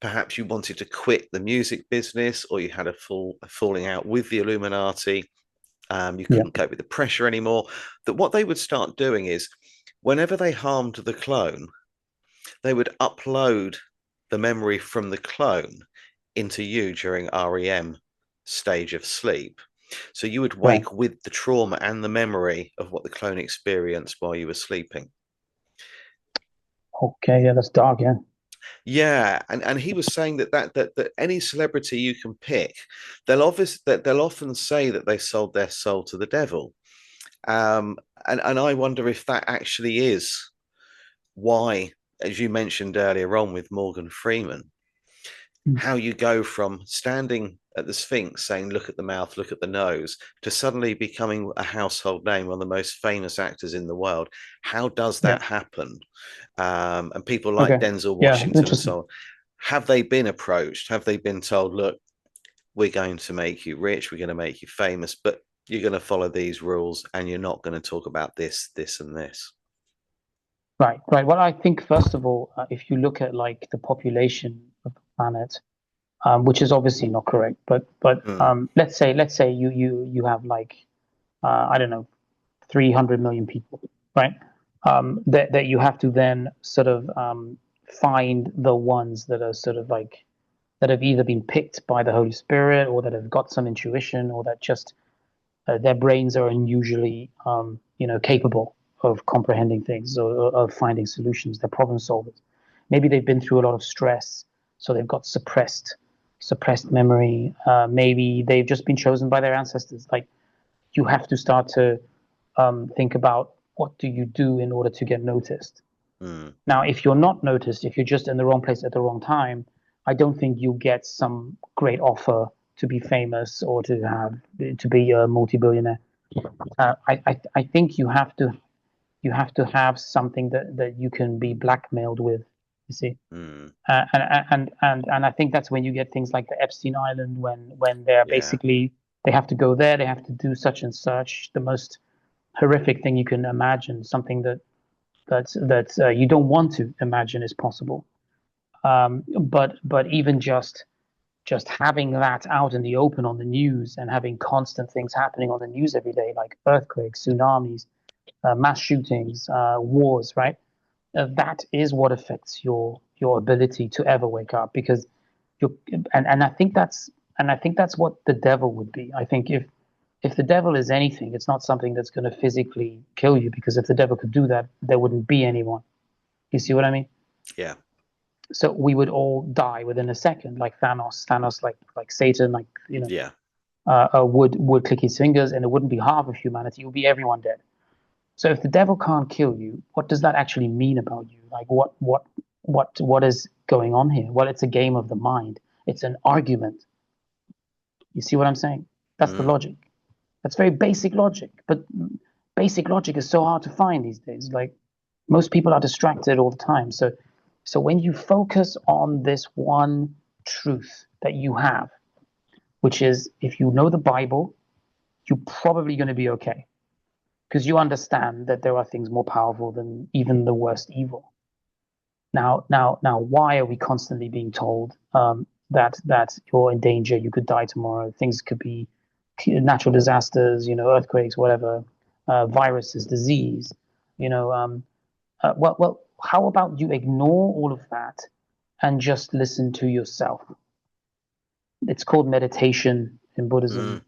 [SPEAKER 2] perhaps you wanted to quit the music business, or you had a falling out with the Illuminati, you
[SPEAKER 1] Yeah,
[SPEAKER 2] couldn't cope with the pressure anymore, that what they would start doing is whenever they harmed the clone, they would upload the memory from the clone into you during REM stage of sleep. So you would
[SPEAKER 1] right.
[SPEAKER 2] wake with the trauma and the memory of what the clone experienced while you were sleeping.
[SPEAKER 1] Okay, yeah, that's dark. Yeah.
[SPEAKER 2] Yeah, and he was saying that any celebrity you can pick, they'll often say that they sold their soul to the devil. Um, and I wonder if that actually is why, as you mentioned earlier on with Morgan Freeman,
[SPEAKER 1] Mm.
[SPEAKER 2] how you go from standing at the Sphinx saying, look at the mouth, look at the nose, to suddenly becoming a household name, one of the most famous actors in the world. How does
[SPEAKER 1] Yeah.
[SPEAKER 2] that happen? And people like
[SPEAKER 1] Okay.
[SPEAKER 2] Denzel
[SPEAKER 1] Yeah,
[SPEAKER 2] Washington and
[SPEAKER 1] interesting.
[SPEAKER 2] so on, have they been approached? Have they been told, look, we're going to make you rich, we're going to make you famous, but you're going to follow these rules and you're not going to talk about this, this, and this?
[SPEAKER 1] Right, right. Well, I think first of all, if you look at like the population of the planet, which is obviously not correct, but
[SPEAKER 2] Mm,
[SPEAKER 1] let's say you have like I don't know 300 million people, right? That you have to then sort of find the ones that are sort of like that have either been picked by the Holy Spirit or that have got some intuition or that just their brains are unusually capable of comprehending things or of finding solutions. They're problem solvers. Maybe they've been through a lot of stress, so they've got suppressed memory. Maybe they've just been chosen by their ancestors. Like you have to start to think about what do you do in order to get noticed.
[SPEAKER 2] mm,
[SPEAKER 1] Now, if you're not noticed, if you're just in the wrong place at the wrong time, I don't think you'll get some great offer to be famous or to be a multi-billionaire. I think you have to have something that you can be blackmailed with. You see,
[SPEAKER 2] mm,
[SPEAKER 1] and I think that's when you get things like the Epstein Island, when they're
[SPEAKER 2] yeah.
[SPEAKER 1] basically they have to go there, they have to do such and such, the most horrific thing you can imagine, something that you don't want to imagine is possible. But even just having that out in the open on the news and having constant things happening on the news every day, like earthquakes, tsunamis, mass shootings, wars, right? That is what affects your ability to ever wake up because you and I think that's what the devil would be. I think if the devil is anything, it's not something that's going to physically kill you because if the devil could do that, there wouldn't be anyone. You see what I mean?
[SPEAKER 2] Yeah.
[SPEAKER 1] So we would all die within a second, like Thanos, like Satan, like
[SPEAKER 2] Yeah.
[SPEAKER 1] would click his fingers, and it wouldn't be half of humanity; it would be everyone dead. So if the devil can't kill you, what does that actually mean about you? Like what is going on here? Well, it's a game of the mind. It's an argument. You see what I'm saying? That's the
[SPEAKER 2] Mm.
[SPEAKER 1] logic. That's very basic logic, but basic logic is so hard to find these days. Like most people are distracted all the time. So when you focus on this one truth that you have, which is if you know the Bible, you're probably going to be okay because you understand that there are things more powerful than even the worst evil. Now, why are we constantly being told that you're in danger, you could die tomorrow, things could be natural disasters, earthquakes, whatever, viruses, disease, you know? Well, how about you ignore all of that and just listen to yourself? It's called meditation in
[SPEAKER 2] Mm.
[SPEAKER 1] Buddhism.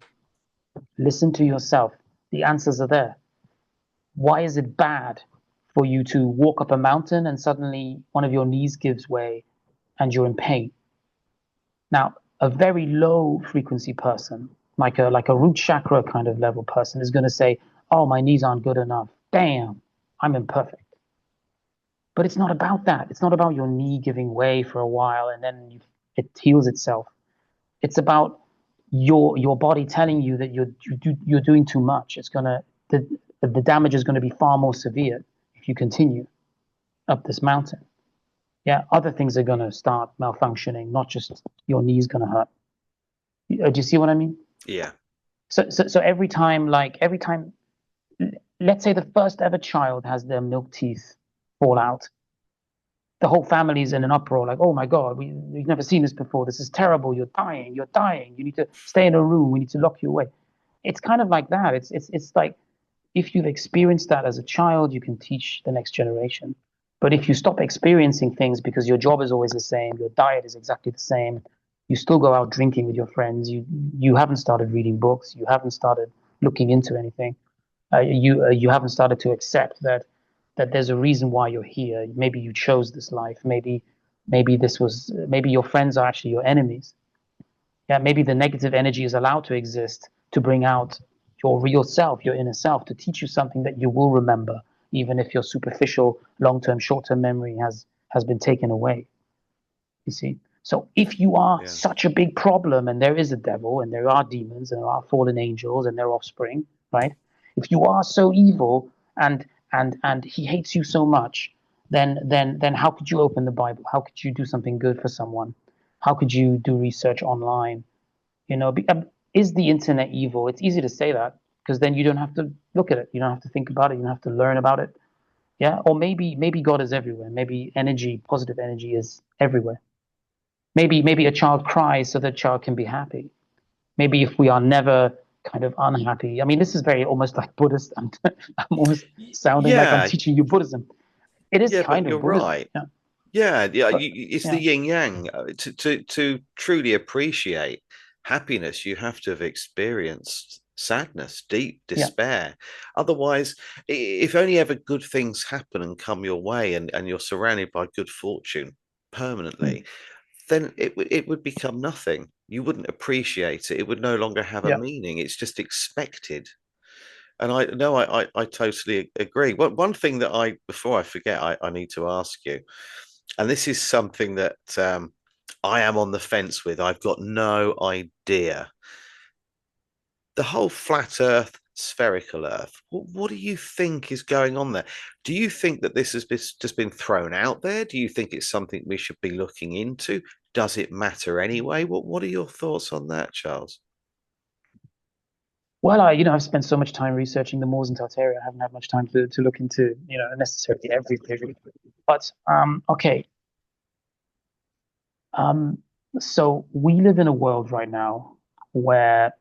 [SPEAKER 1] Listen to yourself. The answers are there. Why is it bad for you to walk up a mountain and suddenly one of your knees gives way and you're in pain? Now, a very low frequency person, like a root chakra kind of level person, is going to say, "Oh, my knees aren't good enough. Damn, I'm imperfect." But it's not about that. It's not about your knee giving way for a while and then it heals itself. It's about your body telling you that you're doing too much. The damage is going to be far more severe if you continue up this mountain. Yeah, other things are going to start malfunctioning, not just your knee's going to hurt. Do you see what I mean?
[SPEAKER 2] Yeah.
[SPEAKER 1] So every time, let's say the first ever child has their milk teeth fall out, the whole family's in an uproar, like, "Oh my God, we've never seen this before. This is terrible. You're dying. You're dying. You need to stay in a room. We need to lock you away." It's kind of like that. It's like if you've experienced that as a child, you can teach the next generation. But if you stop experiencing things because your job is always the same, your diet is exactly the same, you still go out drinking with your friends, you haven't started reading books, you haven't started looking into anything, you haven't started to accept that there's a reason why you're here. Maybe you chose this life. Maybe your friends are actually your enemies. Yeah, maybe the negative energy is allowed to exist to bring out your real self, your inner self, to teach you something that you will remember, even if your superficial, long-term, short-term memory has been taken away. You see? So if you are
[SPEAKER 2] Yeah.
[SPEAKER 1] such a big problem and there is a devil and there are demons and there are fallen angels and their offspring, right? If you are so evil and he hates you so much, then how could you open the Bible? How could you do something good for someone? How could you do research online? Is the internet evil? It's easy to say that because then you don't have to look at it. You don't have to think about it. You don't have to learn about it. Yeah. Or maybe God is everywhere. Maybe positive energy is everywhere. Maybe a child cries so that child can be happy. Maybe if we are never kind of unhappy. I mean, this is very almost like Buddhist. I'm almost sounding like I'm
[SPEAKER 2] Yeah.
[SPEAKER 1] teaching you Buddhism. It is
[SPEAKER 2] Yeah, but
[SPEAKER 1] kind
[SPEAKER 2] you're
[SPEAKER 1] of Buddhism.
[SPEAKER 2] right.
[SPEAKER 1] Yeah.
[SPEAKER 2] Yeah, yeah.
[SPEAKER 1] But
[SPEAKER 2] It's the
[SPEAKER 1] yeah,
[SPEAKER 2] yin yang. To truly appreciate happiness, you have to have experienced sadness, deep
[SPEAKER 1] yeah,
[SPEAKER 2] despair. Otherwise, if only ever good things happen and come your way, and you're surrounded by good fortune
[SPEAKER 1] mm,
[SPEAKER 2] permanently, then it would become nothing. You wouldn't appreciate it. It would no longer have a
[SPEAKER 1] yeah.
[SPEAKER 2] meaning. It's just expected. And I no, I totally agree. One thing that before I forget, I need to ask you, and this is something that I am on the fence with. I've got no idea. The whole flat Earth, spherical Earth. What do you think is going on there? Do you think that this has just been thrown out there? Do you think it's something we should be looking into? Does it matter anyway? What are your thoughts on that, Charles?
[SPEAKER 1] Well, I've spent so much time researching the Moors in Tartaria. I haven't had much time to look into, necessarily every theory. But okay. Um, so we live in a world right now where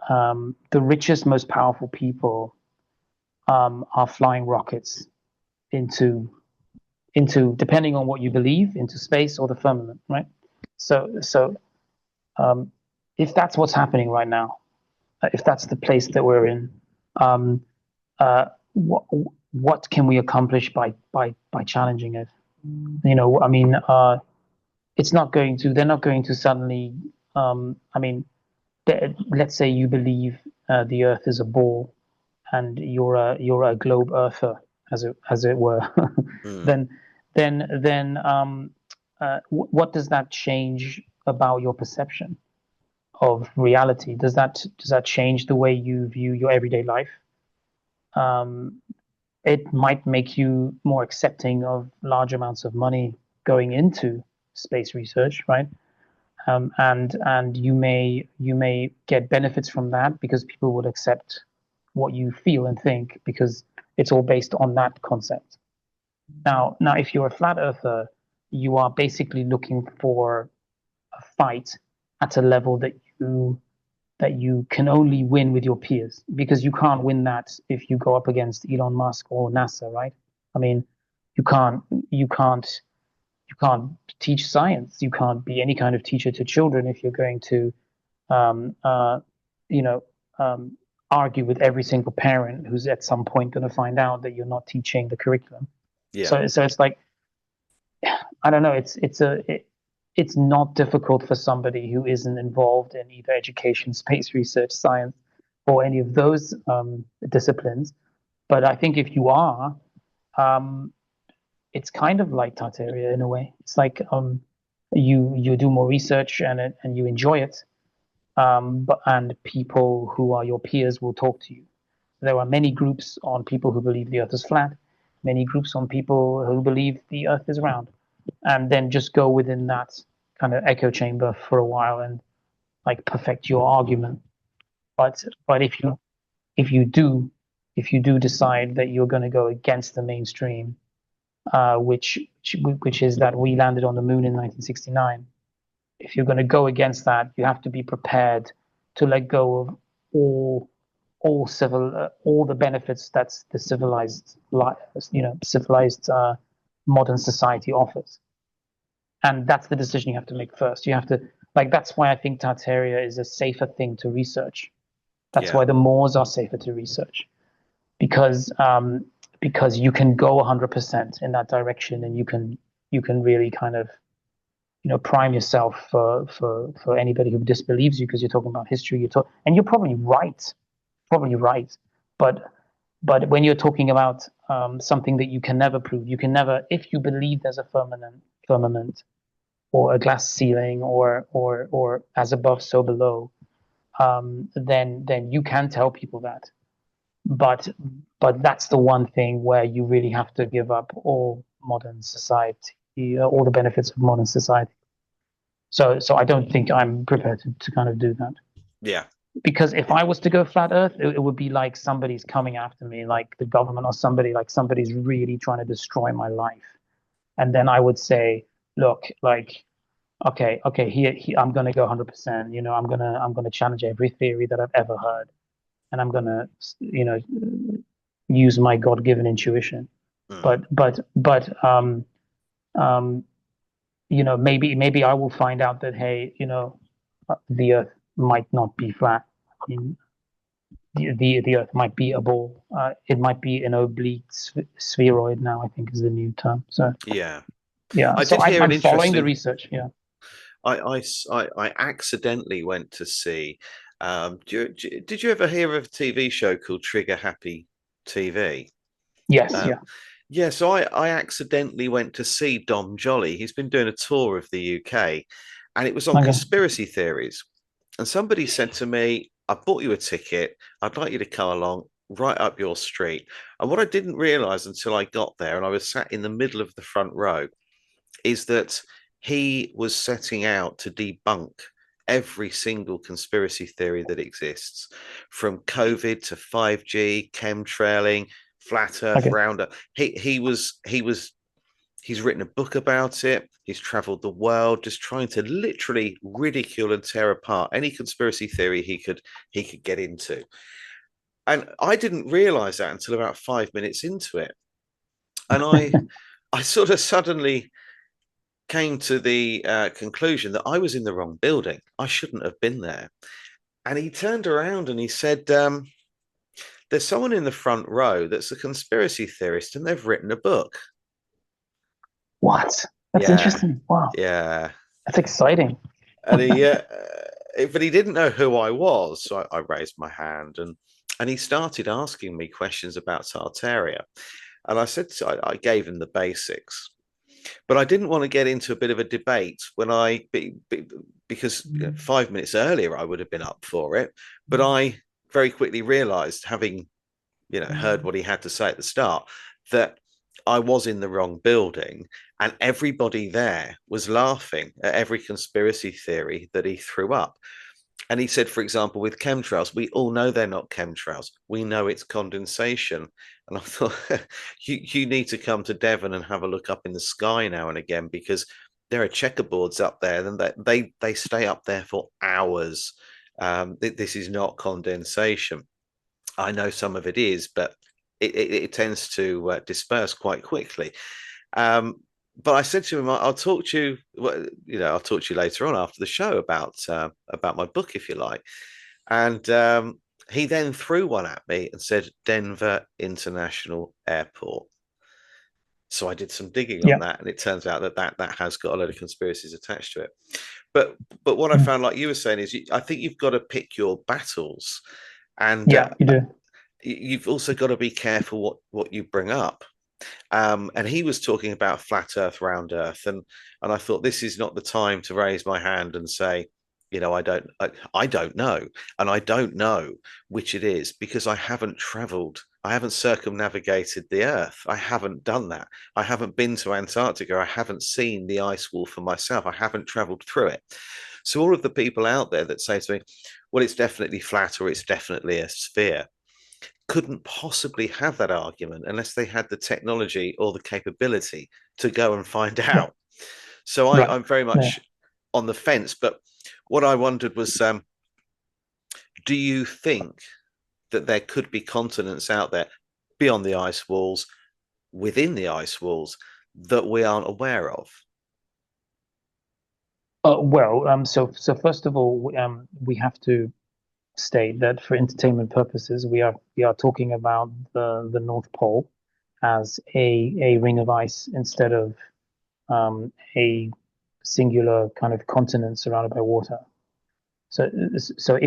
[SPEAKER 1] the richest, most powerful people are flying rockets into depending on what you believe, into space or the firmament, right? So um, if that's what's happening right now, if that's the place that we're in, um, what can we accomplish by challenging it? I mean, it's not going to. They're not going to suddenly. I mean, let's say you believe the Earth is a ball, and you're a globe earther, as it were.
[SPEAKER 2] Mm.
[SPEAKER 1] then what does that change about your perception of reality? Does that change the way you view your everyday life? Um, it might make you more accepting of large amounts of money going into space research, right? And you may get benefits from that because people will accept what you feel and think because it's all based on that concept. Now, if you're a flat earther, you are basically looking for a fight at a level that you can only win with your peers because you can't win that if you go up against Elon Musk or NASA, right? I mean, you can't you can't you can't teach science. You can't be any kind of teacher to children if you're going to um, uh, you know um, argue with every single parent who's at some point going to find out that you're not teaching the curriculum.
[SPEAKER 2] Yeah.
[SPEAKER 1] So it's like I don't know. It's not difficult for somebody who isn't involved in either education, space research, science, or any of those disciplines. But I think if you are, um, it's kind of like Tartaria in a way. It's like you do more research and you enjoy it, and people who are your peers will talk to you. There are many groups on people who believe the Earth is flat, many groups on people who believe the Earth is round, and then just go within that kind of echo chamber for a while and like perfect your argument. But if you do decide that you're going to go against the mainstream, which is that we landed on the moon in 1969, if you're going to go against that, you have to be prepared to let go of all all the benefits that's the civilized life, civilized modern society offers. And that's the decision you have to make first. You have to like that's why I think Tartaria is a safer thing to research. That's
[SPEAKER 2] Yeah.
[SPEAKER 1] why the Moors are safer to research because because you can go 100% in that direction and you can really kind of prime yourself for anybody who disbelieves you because you're talking about history. And you're probably right, but when you're talking about something that you can never prove, you can never, if you believe there's a firmament or a glass ceiling or as above so below, then you can tell people that. But that's the one thing where you really have to give up all modern society, all the benefits of modern society. So I don't think I'm prepared to kind of do that.
[SPEAKER 2] Yeah.
[SPEAKER 1] Because if I was to go flat Earth, it would be like somebody's coming after me, like the government or somebody, like somebody's really trying to destroy my life. And then I would say, look, like, okay, here I'm gonna go 100%. I'm gonna challenge every theory that I've ever heard, and I'm gonna, use my God-given intuition.
[SPEAKER 2] Mm.
[SPEAKER 1] But maybe I will find out that hey, the Earth might not be flat. I mean, the Earth might be a ball. It might be an oblique spheroid now, I think is the new term. So
[SPEAKER 2] Yeah.
[SPEAKER 1] yeah,
[SPEAKER 2] I
[SPEAKER 1] so
[SPEAKER 2] did
[SPEAKER 1] I'm,
[SPEAKER 2] hear an
[SPEAKER 1] I'm following the
[SPEAKER 2] interesting.
[SPEAKER 1] research. Yeah.
[SPEAKER 2] I accidentally went to see. Did you ever hear of a TV show called Trigger Happy TV?
[SPEAKER 1] Yes.
[SPEAKER 2] Um,
[SPEAKER 1] Yeah.
[SPEAKER 2] yeah, so I accidentally went to see Dom Jolly. He's been doing a tour of the UK, and it was on
[SPEAKER 1] Okay.
[SPEAKER 2] conspiracy theories. And somebody said to me, I bought you a ticket. I'd like you to come along right up your street. And what I didn't realize until I got there and I was sat in the middle of the front row is that he was setting out to debunk every single conspiracy theory that exists, from COVID to 5G, chemtrailing, flat earth,
[SPEAKER 1] Okay.
[SPEAKER 2] round up. He's written a book about it. He's traveled the world just trying to literally ridicule and tear apart any conspiracy theory he could get into. And I didn't realize that until about 5 minutes into it. And I sort of suddenly came to the conclusion that I was in the wrong building. I shouldn't have been there. And he turned around and he said, there's someone in the front row that's a conspiracy theorist and they've written a book.
[SPEAKER 1] What? That's
[SPEAKER 2] Yeah.
[SPEAKER 1] interesting. Wow.
[SPEAKER 2] Yeah.
[SPEAKER 1] That's exciting.
[SPEAKER 2] And but he didn't know who I was, so I raised my hand, and he started asking me questions about Tartaria, and I gave him the basics, but I didn't want to get into a bit of a debate because 5 minutes earlier I would have been up for it, but I very quickly realised, having heard what he had to say at the start, that I was in the wrong building, and everybody there was laughing at every conspiracy theory that he threw up. And he said, for example, with chemtrails, we all know they're not chemtrails. We know it's condensation. And I thought, you need to come to Devon and have a look up in the sky now and again, because there are checkerboards up there, and they stay up there for hours. This is not condensation. I know some of it is, but it tends to disperse quite quickly. But I said to him, "I'll talk to you. I'll talk to you later on after the show about my book, if you like." And he then threw one at me and said, "Denver International Airport." So I did some digging on
[SPEAKER 1] Yeah,
[SPEAKER 2] that, and it turns out that has got a lot of conspiracies attached to it. But what I
[SPEAKER 1] mm,
[SPEAKER 2] found, like you were saying, is I think you've got to pick your battles, and
[SPEAKER 1] yeah, you do.
[SPEAKER 2] you've also got to be careful what you bring up. And he was talking about flat Earth, round Earth, and I thought, this is not the time to raise my hand and say, I don't know, and I don't know which it is, because I haven't travelled. I haven't circumnavigated the Earth. I haven't done that. I haven't been to Antarctica. I haven't seen the ice wall for myself. I haven't travelled through it. So all of the people out there that say to me, well, it's definitely flat or it's definitely a sphere, couldn't possibly have that argument unless they had the technology or the capability to go and find
[SPEAKER 1] Yeah,
[SPEAKER 2] out. So
[SPEAKER 1] right.
[SPEAKER 2] I'm very
[SPEAKER 1] Yeah.
[SPEAKER 2] much on the fence. But what I wondered was, do you think that there could be continents out there beyond the ice walls, within the ice walls, that we aren't aware of?
[SPEAKER 1] So first of all, we have to state that for entertainment purposes, we are talking about the North Pole as a ring of ice instead of a singular kind of continent surrounded by water. So so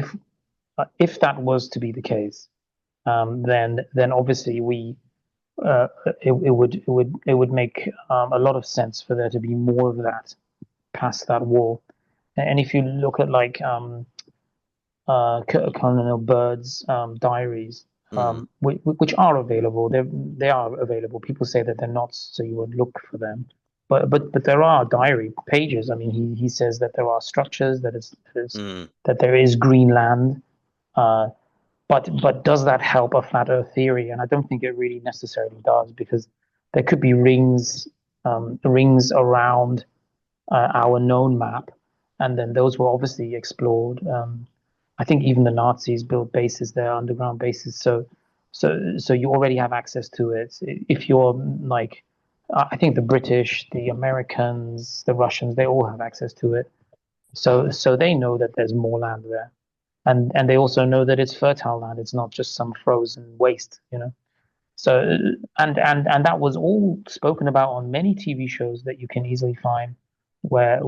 [SPEAKER 1] if that was to be the case, then obviously it would make a lot of sense for there to be more of that past that wall. And if you look at like Colonel Byrd's diaries,
[SPEAKER 2] Mm,
[SPEAKER 1] which are available. They are available. People say that they're not, so you would look for them. But there are diary pages. I mean, he says that there are structures,
[SPEAKER 2] mm,
[SPEAKER 1] that there is Greenland. Uh, but does that help a flat Earth theory? And I don't think it really necessarily does, because there could be rings around our known map, and then those were obviously explored. I think even the Nazis built bases there, underground bases. So you already have access to it. If you're like, I think the British, the Americans, the Russians, they all have access to it. So they know that there's more land there, and they also know that it's fertile land. It's not just some frozen waste, you know. So and that was all spoken about on many TV shows that you can easily find, where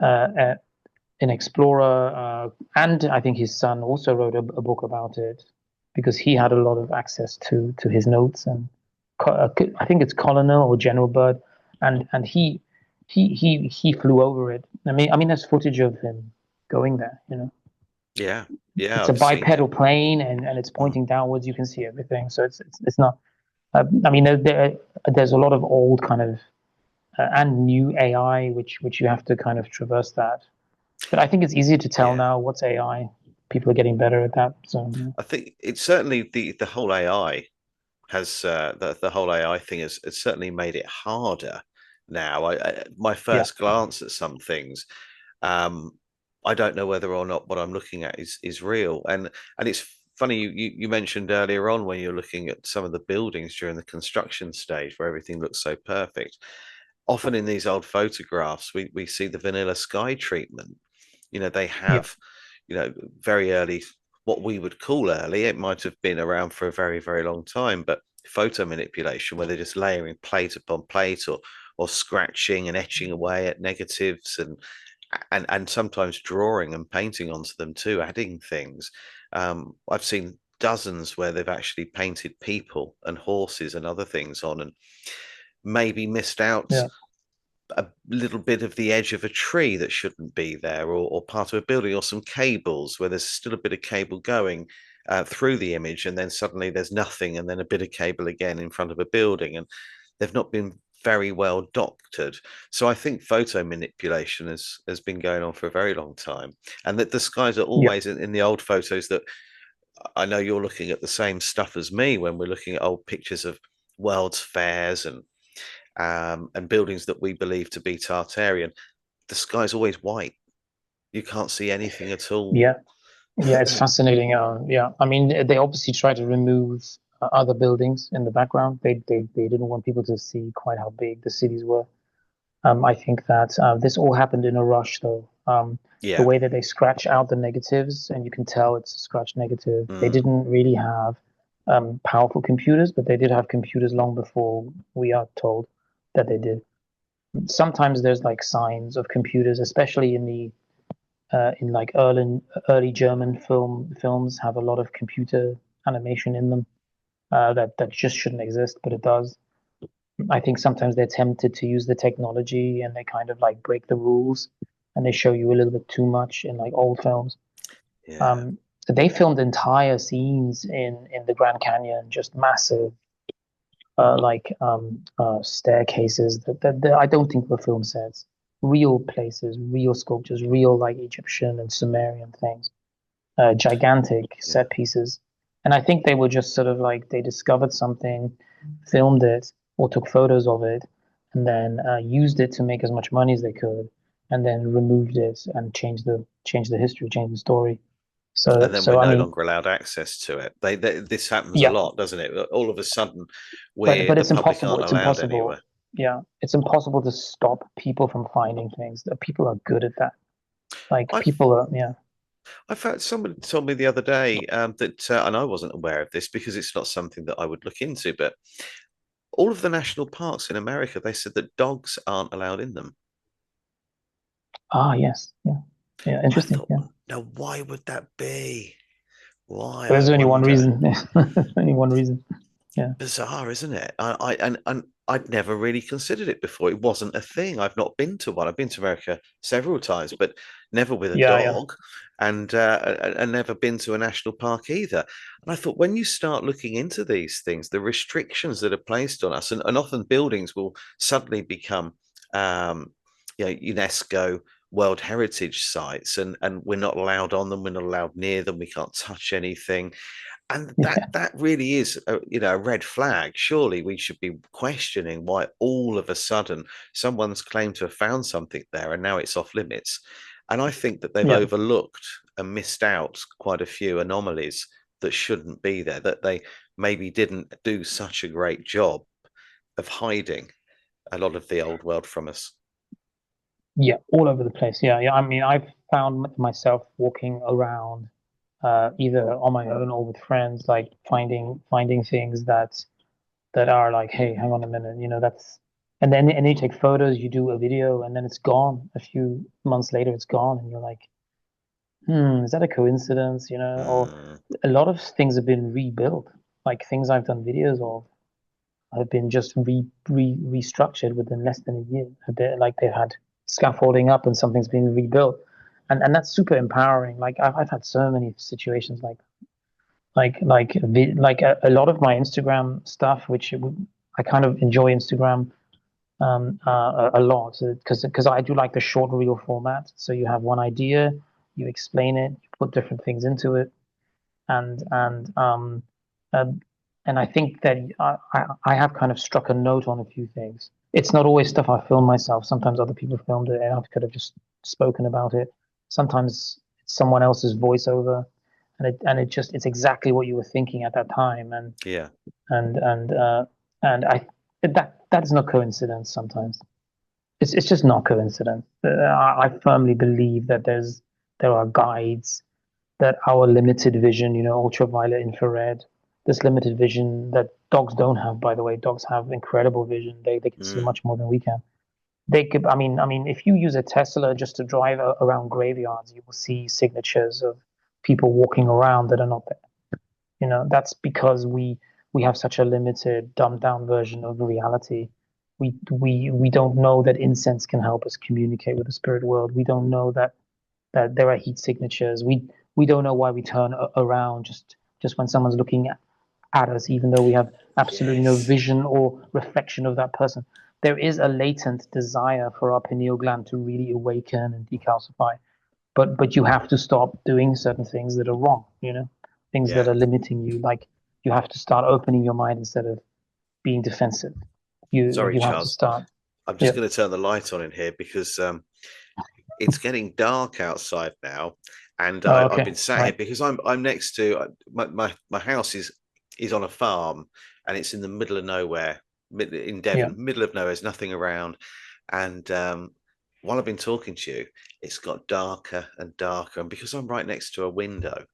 [SPEAKER 1] uh, an explorer, and I think his son also wrote a book about it, because he had a lot of access to his notes. And I think it's Colonel or General Byrd, and he flew over it. I mean, there's footage of him going there. You know,
[SPEAKER 2] yeah, yeah,
[SPEAKER 1] it's a
[SPEAKER 2] I've seen it.
[SPEAKER 1] bipedal plane, and it's
[SPEAKER 2] Mm.
[SPEAKER 1] pointing downwards. You can see everything. So it's not. I mean, there's a lot of old kind of and new AI which you have to kind of traverse that. But I think it's easier to tell
[SPEAKER 2] Yeah.
[SPEAKER 1] now what's AI. People are getting better at that. So yeah.
[SPEAKER 2] I think it's certainly the whole AI has the whole AI thing has certainly made it harder now. My
[SPEAKER 1] Yeah.
[SPEAKER 2] first glance at some things, um, I don't know whether or not what I'm looking at is real. And it's funny, you mentioned earlier on, when you're looking at some of the buildings during the construction stage where everything looks so perfect. Often in these old photographs, we see the vanilla sky treatment. They
[SPEAKER 1] Yeah.
[SPEAKER 2] have, very early, what we would call early. It might have been around for a very, very long time, but photo manipulation, where they're just layering plate upon plate, or scratching and etching away at negatives, and sometimes drawing and painting onto them too, adding things. I've seen dozens where they've actually painted people and horses and other things on, and maybe missed out
[SPEAKER 1] Yeah.
[SPEAKER 2] a little bit of the edge of a tree that shouldn't be there, or part of a building, or some cables where there's still a bit of cable going through the image, and then suddenly there's nothing, and then a bit of cable again in front of a building, and they've not been very well doctored. So I think photo manipulation has been going on for a very long time, and that the skies are
[SPEAKER 1] Yeah.
[SPEAKER 2] always in the old photos that I know you're looking at the same stuff as me when we're looking at old pictures of world's fairs and buildings that we believe to be Tartarian. The sky's always white. You can't see anything at all.
[SPEAKER 1] Yeah. Yeah, it's fascinating. Yeah, I mean, they obviously try to remove other buildings in the background. They didn't want people to see quite how big the cities were. I think that this all happened in a rush, though. The
[SPEAKER 2] Yeah.
[SPEAKER 1] way that they scratch out the negatives, and you can tell it's a scratch negative. They
[SPEAKER 2] Mm.
[SPEAKER 1] didn't really have powerful computers, but they did have computers long before we are told that they did. Sometimes there's like signs of computers, especially in like early German films have a lot of computer animation in them that just shouldn't exist, but it does. I think sometimes they're tempted to use the technology and they kind of like break the rules and they show you a little bit too much in like old films.
[SPEAKER 2] Yeah.
[SPEAKER 1] Um, they filmed entire scenes in the Grand Canyon, just massive staircases that I don't think were film sets. Real places, real sculptures, real like Egyptian and Sumerian things, gigantic
[SPEAKER 2] Yeah.
[SPEAKER 1] set pieces. And I think they were just sort of like they discovered something, filmed it, or took photos of it, and then used it to make as much money as they could, and then removed it and changed the history, changed the story.
[SPEAKER 2] And
[SPEAKER 1] So
[SPEAKER 2] then we're
[SPEAKER 1] so I
[SPEAKER 2] no
[SPEAKER 1] mean,
[SPEAKER 2] longer allowed access to it. This happens a
[SPEAKER 1] yeah,
[SPEAKER 2] lot, doesn't it? All of a sudden,
[SPEAKER 1] but
[SPEAKER 2] the
[SPEAKER 1] it's
[SPEAKER 2] public
[SPEAKER 1] impossible.
[SPEAKER 2] aren't
[SPEAKER 1] It's
[SPEAKER 2] allowed
[SPEAKER 1] impossible.
[SPEAKER 2] anywhere.
[SPEAKER 1] Yeah, it's impossible to stop people from finding things. People are good at that. Like
[SPEAKER 2] I've
[SPEAKER 1] people are, yeah.
[SPEAKER 2] I've had somebody told me the other day that, and I wasn't aware of this because it's not something that I would look into, but all of the national parks in America, they said that dogs aren't allowed in them.
[SPEAKER 1] Ah, yes, yeah, yeah.
[SPEAKER 2] I
[SPEAKER 1] Interesting.
[SPEAKER 2] thought,
[SPEAKER 1] Yeah.
[SPEAKER 2] now why would that be? Why,
[SPEAKER 1] But
[SPEAKER 2] I
[SPEAKER 1] there's only one
[SPEAKER 2] wonder.
[SPEAKER 1] reason. There's only one reason. Yeah.
[SPEAKER 2] Bizarre, isn't it? And I'd never really considered it before. It wasn't a thing. I've not been to one. I've been to America several times, but never with a
[SPEAKER 1] Yeah, yeah.
[SPEAKER 2] dog, and never been to a national park either. And I thought, when you start looking into these things, the restrictions that are placed on us, and often buildings will suddenly become, um, UNESCO World Heritage sites, and we're not allowed on them. We're not allowed near them. We can't touch anything, and
[SPEAKER 1] Yeah.
[SPEAKER 2] that really is a red flag. Surely we should be questioning why all of a sudden someone's claimed to have found something there and now it's off limits. And I think that they've
[SPEAKER 1] Yeah.
[SPEAKER 2] overlooked and missed out quite a few anomalies that shouldn't be there, that they maybe didn't do such a great job of hiding a lot of the old world from us.
[SPEAKER 1] Yeah. All over the place. Yeah. Yeah. I mean, I've found myself walking around, either on my own or with friends, like finding things that are like, hey, hang on a minute, that's, and then you take photos, you do a video, and then it's gone. A few months later, it's gone, and you're like, is that a coincidence? Or
[SPEAKER 2] Mm,
[SPEAKER 1] a lot of things have been rebuilt. Like things I've done videos of have been just restructured within less than a year. Like they've had scaffolding up and something's been rebuilt, and that's super empowering. Like I've had so many situations like a lot of my Instagram stuff, which I kind of enjoy Instagram a lot because I do like the short reel format. So you have one idea, you explain it, you put different things into it, and and um, um and I think that I have kind of struck a note on a few things. It's not always stuff I film myself. Sometimes other people filmed it, and I could have just spoken about it. Sometimes it's someone else's voiceover, it's exactly what you were thinking at that time,
[SPEAKER 2] yeah.
[SPEAKER 1] and and uh, and that's not coincidence. Sometimes it's just not coincidence. I firmly believe that there are guides that our limited vision, ultraviolet, infrared, this limited vision that dogs don't have. By the way, dogs have incredible vision. They can see
[SPEAKER 2] Mm.
[SPEAKER 1] much more than we can. They could, I mean, if you use a Tesla just to drive around graveyards, you will see signatures of people walking around that are not there. That's because we have such a limited, dumbed down version of reality. We don't know that incense can help us communicate with the spirit world. We don't know that there are heat signatures. We don't know why we turn around just when someone's looking at us, even though we have absolutely no
[SPEAKER 2] Yes.
[SPEAKER 1] vision or reflection of that person. There is a latent desire for our pineal gland to really awaken and decalcify, but you have to stop doing certain things that are wrong, things that
[SPEAKER 2] Yeah.
[SPEAKER 1] are limiting you. Like you have to start opening your mind instead of being defensive. You
[SPEAKER 2] Sorry,
[SPEAKER 1] you have to
[SPEAKER 2] Charles.
[SPEAKER 1] start.
[SPEAKER 2] I'm just
[SPEAKER 1] Yeah.
[SPEAKER 2] going to turn the light on in here because it's getting dark outside now, and
[SPEAKER 1] Oh,
[SPEAKER 2] I've
[SPEAKER 1] okay.
[SPEAKER 2] been sat here
[SPEAKER 1] Right.
[SPEAKER 2] because I'm next to my house is on a farm, and it's in the middle of nowhere, in
[SPEAKER 1] Yeah.
[SPEAKER 2] Devon, middle of nowhere. There's nothing around, and while I've been talking to you, it's got darker and darker, and because I'm right next to a window,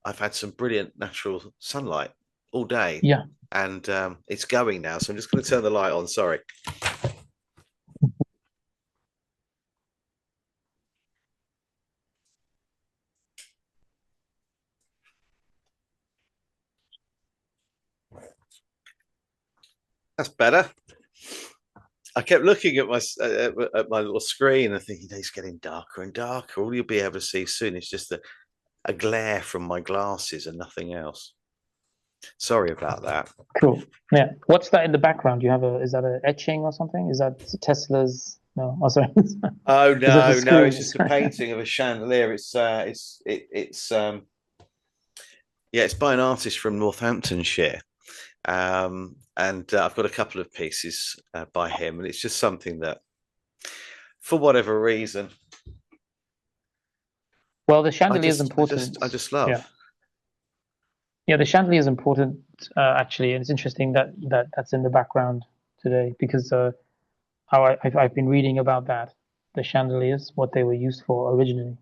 [SPEAKER 2] I've had some brilliant natural sunlight all day,
[SPEAKER 1] Yeah.
[SPEAKER 2] and it's going now. So I'm just going to turn the light on. Sorry. That's better. I kept looking at at my little screen and thinking, it's getting darker and darker. All you'll be able to see soon is just a glare from my glasses and nothing else. Sorry about that.
[SPEAKER 1] Cool. Yeah. What's that in the background? You have a Is that a etching or something? Is that Tesla's? No. Oh, sorry.
[SPEAKER 2] Oh
[SPEAKER 1] Is that the
[SPEAKER 2] no, no, it's
[SPEAKER 1] screen?
[SPEAKER 2] just a painting of a chandelier. It's yeah, it's by an artist from Northamptonshire. And I've got a couple of pieces by him, and it's just something that, for whatever reason,
[SPEAKER 1] Well, the chandelier is
[SPEAKER 2] I
[SPEAKER 1] important.
[SPEAKER 2] just
[SPEAKER 1] Yeah.
[SPEAKER 2] love.
[SPEAKER 1] Yeah, the chandelier is important, actually, and it's interesting that's in the background today because how I've been reading about that, the chandeliers, what they were used for originally.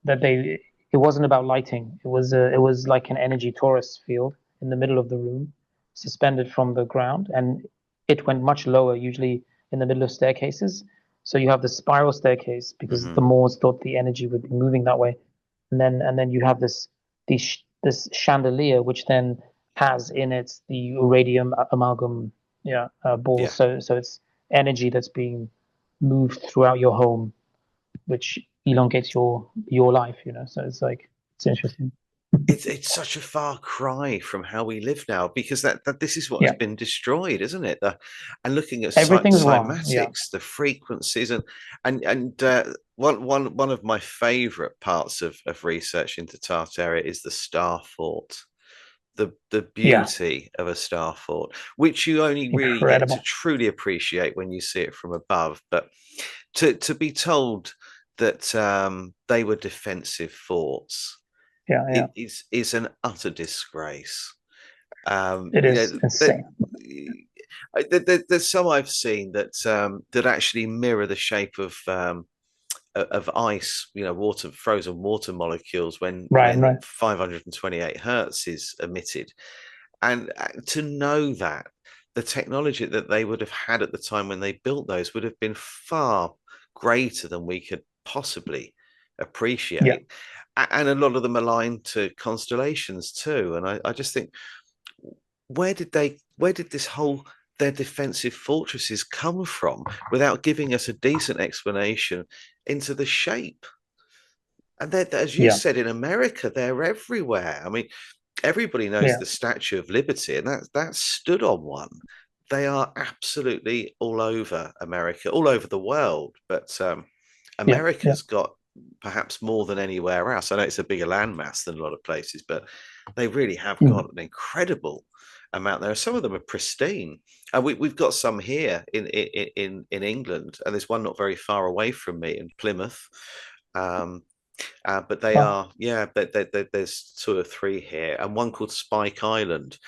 [SPEAKER 1] That it wasn't about lighting. It was like an energy torus field in the middle of the room, suspended from the ground, and it went much lower, usually in the middle of staircases. So you have the spiral staircase because the
[SPEAKER 2] Hmm.
[SPEAKER 1] Moors thought the energy would be moving that way, and then you have this chandelier, which then has in it the radium amalgam, yeah, balls.
[SPEAKER 2] Yeah,
[SPEAKER 1] So it's energy that's being moved throughout your home, which elongates your life. So it's like it's interesting.
[SPEAKER 2] it's such a far cry from how we live now because that this is what has
[SPEAKER 1] Yeah,
[SPEAKER 2] been destroyed, isn't it? And looking at
[SPEAKER 1] everything's wrong. Yeah,
[SPEAKER 2] cymatics, the frequencies, and one of my favorite parts of research into Tartaria is the star fort. The
[SPEAKER 1] yeah,
[SPEAKER 2] beauty of a star fort, which you only really get to
[SPEAKER 1] incredible.
[SPEAKER 2] truly appreciate when you see it from above. But to be told that they were defensive forts
[SPEAKER 1] Yeah, yeah,
[SPEAKER 2] is an utter disgrace.
[SPEAKER 1] it
[SPEAKER 2] You
[SPEAKER 1] is
[SPEAKER 2] know,
[SPEAKER 1] insane.
[SPEAKER 2] there's some I've seen that actually mirror the shape of ice, water, frozen water molecules
[SPEAKER 1] Right,
[SPEAKER 2] when
[SPEAKER 1] right.
[SPEAKER 2] 528 hertz is emitted, and to know that the technology that they would have had at the time when they built those would have been far greater than we could possibly
[SPEAKER 1] Yeah,
[SPEAKER 2] appreciate. And a lot of them aligned to constellations too. And I just think, where did this whole their defensive fortresses come from without giving us a decent explanation into the shape? And that, as you
[SPEAKER 1] yeah,
[SPEAKER 2] said, in America, they're everywhere. I mean, everybody knows
[SPEAKER 1] yeah,
[SPEAKER 2] the Statue of Liberty, and that stood on one. They are absolutely all over America, all over the world. But
[SPEAKER 1] yeah, yeah.
[SPEAKER 2] America's got perhaps more than anywhere else. I know it's a bigger landmass than a lot of places, but they really have
[SPEAKER 1] Mm.
[SPEAKER 2] got an incredible amount there. Some of them are pristine, and we've got some here in England, and there's one not very far away from me in Plymouth. Um, but they
[SPEAKER 1] Wow.
[SPEAKER 2] are, yeah, there's two or three here, and one called Spike Island,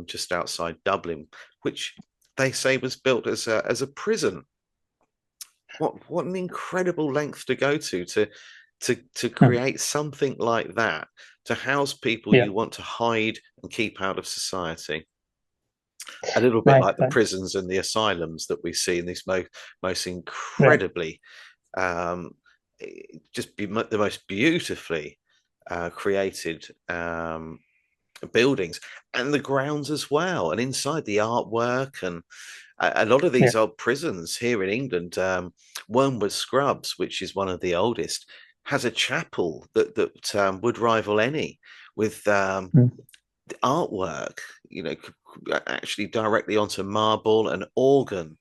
[SPEAKER 2] just outside Dublin, which they say was built as a prison. What an incredible length to go to
[SPEAKER 1] Mm.
[SPEAKER 2] create something like that to house people
[SPEAKER 1] Yeah.
[SPEAKER 2] you want to hide and keep out of society. A little bit
[SPEAKER 1] Right.
[SPEAKER 2] like the
[SPEAKER 1] Right.
[SPEAKER 2] prisons and the asylums that we see in these most
[SPEAKER 1] Yeah.
[SPEAKER 2] incredibly, um, the most beautifully created buildings, and the grounds as well, and inside the artwork. And a lot of
[SPEAKER 1] Yeah.
[SPEAKER 2] these old prisons here in England, Wormwood Scrubs, which is one of the oldest, has a chapel that would rival any, with
[SPEAKER 1] Mm.
[SPEAKER 2] the artwork, actually directly onto marble, an organ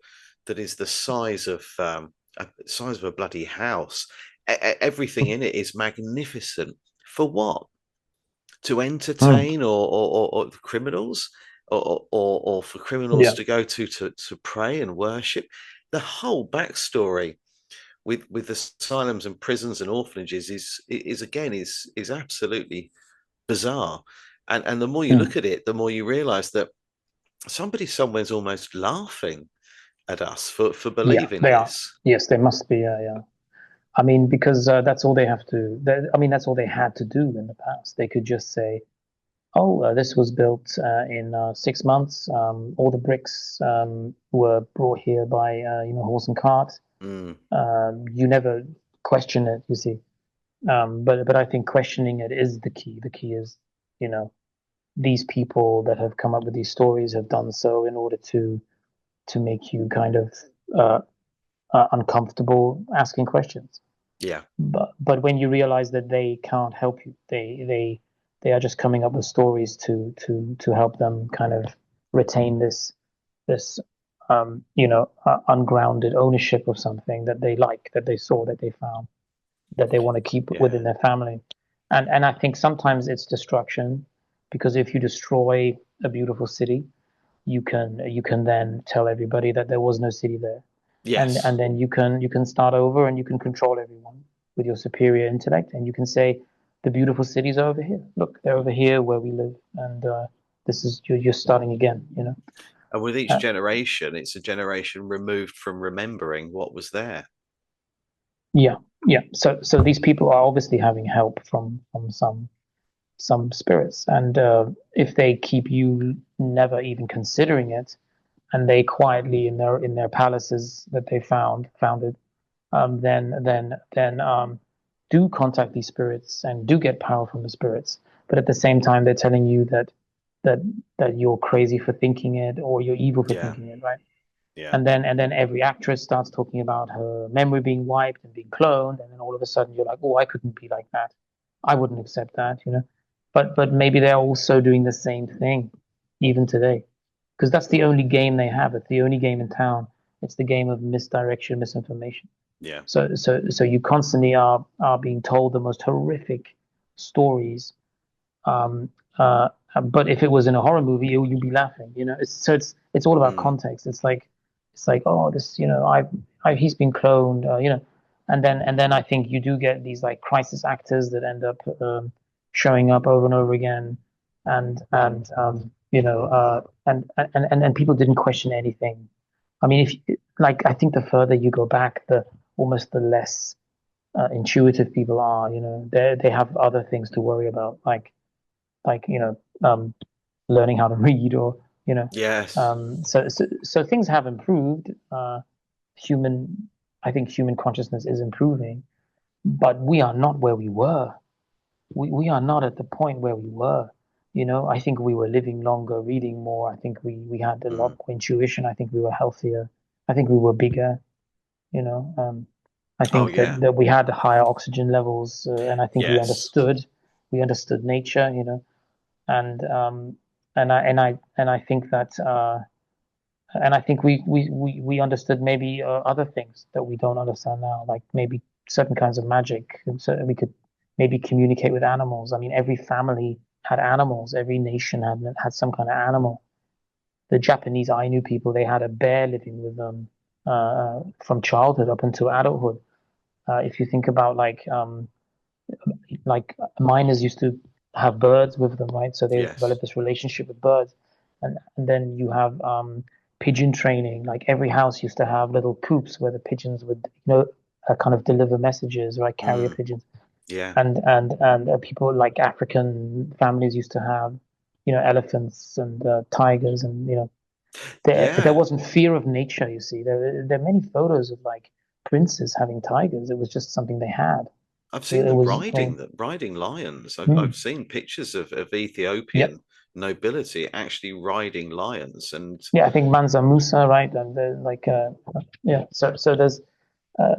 [SPEAKER 2] that is the size of a bloody house. Everything in it is magnificent. For what? To
[SPEAKER 1] Mm.
[SPEAKER 2] entertain, or criminals, or for criminals
[SPEAKER 1] Yeah.
[SPEAKER 2] to go to pray and worship. The whole backstory with asylums and prisons and orphanages is again is absolutely bizarre. And the more you
[SPEAKER 1] Mm.
[SPEAKER 2] look at it, the more you realize that somebody somewhere's almost laughing at us for
[SPEAKER 1] Yeah.
[SPEAKER 2] believing
[SPEAKER 1] They are.
[SPEAKER 2] this.
[SPEAKER 1] Yes, they must be. Yeah. Yeah. I mean, because that's all they have to. I mean, that's all they had to do in the past. They could just say, "Oh, this was built in 6 months. All the bricks were brought here by horse and cart."
[SPEAKER 2] Mm,
[SPEAKER 1] You never question it, you see. But I think questioning it is the key. The key is, you know, these people that have come up with these stories have done so in order to make you kind of uh, uncomfortable asking questions.
[SPEAKER 2] yeah,
[SPEAKER 1] But when you realize that they can't help you, they are just coming up with stories to help them kind of retain this ungrounded ownership of something that they like, that they saw, that they found, that they want to keep
[SPEAKER 2] yeah,
[SPEAKER 1] within their family. And I think sometimes it's destruction, because if you destroy a beautiful city, you can then tell everybody that there was no city there, and
[SPEAKER 2] yes,
[SPEAKER 1] then you can start over and you can control everyone with your superior intellect, and you can say the beautiful cities are over here. Look, they're over here where we live, and this is you're starting again.
[SPEAKER 2] and with each
[SPEAKER 1] Uh,
[SPEAKER 2] generation, it's a generation removed from remembering what was there.
[SPEAKER 1] yeah, yeah. So these people are obviously having help from some spirits, and if they keep you never even considering it, and they quietly in their palaces that they founded, then do contact these spirits and do get power from the spirits. But at the same time, they're telling you that that you're crazy for thinking it, or you're evil for
[SPEAKER 2] Yeah,
[SPEAKER 1] thinking it, right?
[SPEAKER 2] yeah,
[SPEAKER 1] And then every actress starts talking about her memory being wiped and being cloned, and then all of a sudden you're like, oh, I couldn't be like that. I wouldn't accept that. But maybe they're also doing the same thing even today, because that's the only game they have. It's the only game in town. It's the game of misdirection, misinformation.
[SPEAKER 2] yeah,
[SPEAKER 1] So you constantly are being told the most horrific stories. Um, uh, but if it was in a horror movie, you'd be laughing. It's all about
[SPEAKER 2] mm,
[SPEAKER 1] context. It's like, oh, this, he's been cloned. And then I think you do get these like crisis actors that end up showing up over and over again, and people didn't question anything. I mean, if like I think the further you go back, the less intuitive people are. They have other things to worry about, like learning how to read, or you know
[SPEAKER 2] yes,
[SPEAKER 1] so things have improved. Human I think human consciousness is improving, but we are not where we were. We are not at the point where we were. I think we were living longer, reading more. I think we had a lot
[SPEAKER 2] mm.
[SPEAKER 1] more intuition. I think we were healthier. I think we were bigger. you know um, I
[SPEAKER 2] Oh
[SPEAKER 1] think
[SPEAKER 2] yeah,
[SPEAKER 1] that we had higher oxygen levels, and I think we
[SPEAKER 2] yes,
[SPEAKER 1] understood nature. And and I think that and I think we understood maybe other things that we don't understand now, like maybe certain kinds of magic, and so we could maybe communicate with animals. I mean, every family had animals, every nation had some kind of animal. The Japanese Ainu people, they had a bear living with them from childhood up until adulthood. If you think about like miners used to have birds with them, right? So they
[SPEAKER 2] yes,
[SPEAKER 1] developed this relationship with birds, and then you have pigeon training. Like every house used to have little coops where the pigeons would kind of deliver messages, right? Carrier
[SPEAKER 2] mm.
[SPEAKER 1] pigeons.
[SPEAKER 2] Yeah.
[SPEAKER 1] And people like African families used to have, elephants and tigers, and there
[SPEAKER 2] Yeah.
[SPEAKER 1] wasn't fear of nature. You see, there are many photos of like princes having tigers. It was just something they had.
[SPEAKER 2] I've seen
[SPEAKER 1] It
[SPEAKER 2] them
[SPEAKER 1] was,
[SPEAKER 2] riding lions. I've
[SPEAKER 1] mm,
[SPEAKER 2] seen pictures of
[SPEAKER 1] yep.
[SPEAKER 2] Ethiopian nobility actually riding lions, and
[SPEAKER 1] Yeah, I think Mansa Musa, right? And like, yeah. So there's, uh,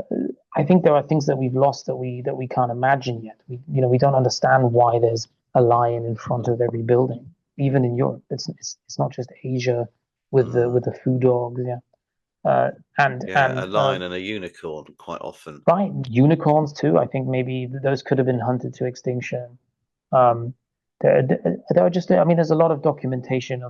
[SPEAKER 1] I think there are things that we've lost that we can't imagine yet. We don't understand why there's a lion in front of every building, even in Europe. It's not just Asia with the
[SPEAKER 2] mm,
[SPEAKER 1] with the food dogs, yeah. Uh, and
[SPEAKER 2] yeah, a
[SPEAKER 1] and
[SPEAKER 2] lion and a unicorn quite often.
[SPEAKER 1] right, unicorns too. I think maybe those could have been hunted to extinction. Um, there are just, I mean, there's a lot of documentation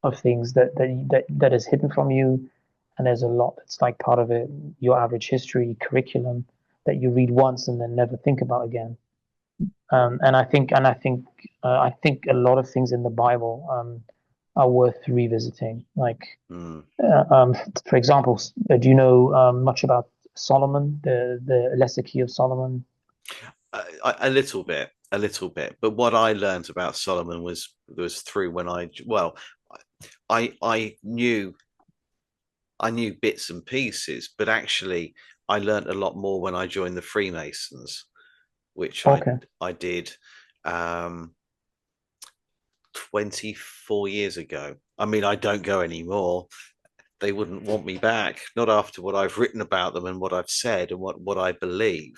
[SPEAKER 1] of things that is hidden from you, and there's a lot that's like part of it, your average history curriculum that you read once and then never think about again. And I think a lot of things in the Bible are worth revisiting. Like,
[SPEAKER 2] Mm.
[SPEAKER 1] for example, do you know much about Solomon, the lesser key of Solomon?
[SPEAKER 2] A little bit, a little bit. But what I learned about Solomon was through when I knew bits and pieces, but actually I learned a lot more when I joined the Freemasons, which I
[SPEAKER 1] Okay,
[SPEAKER 2] I did um, 24 years ago. I mean, I don't go anymore. They wouldn't want me back, not after what I've written about them and what I've said and what I believe.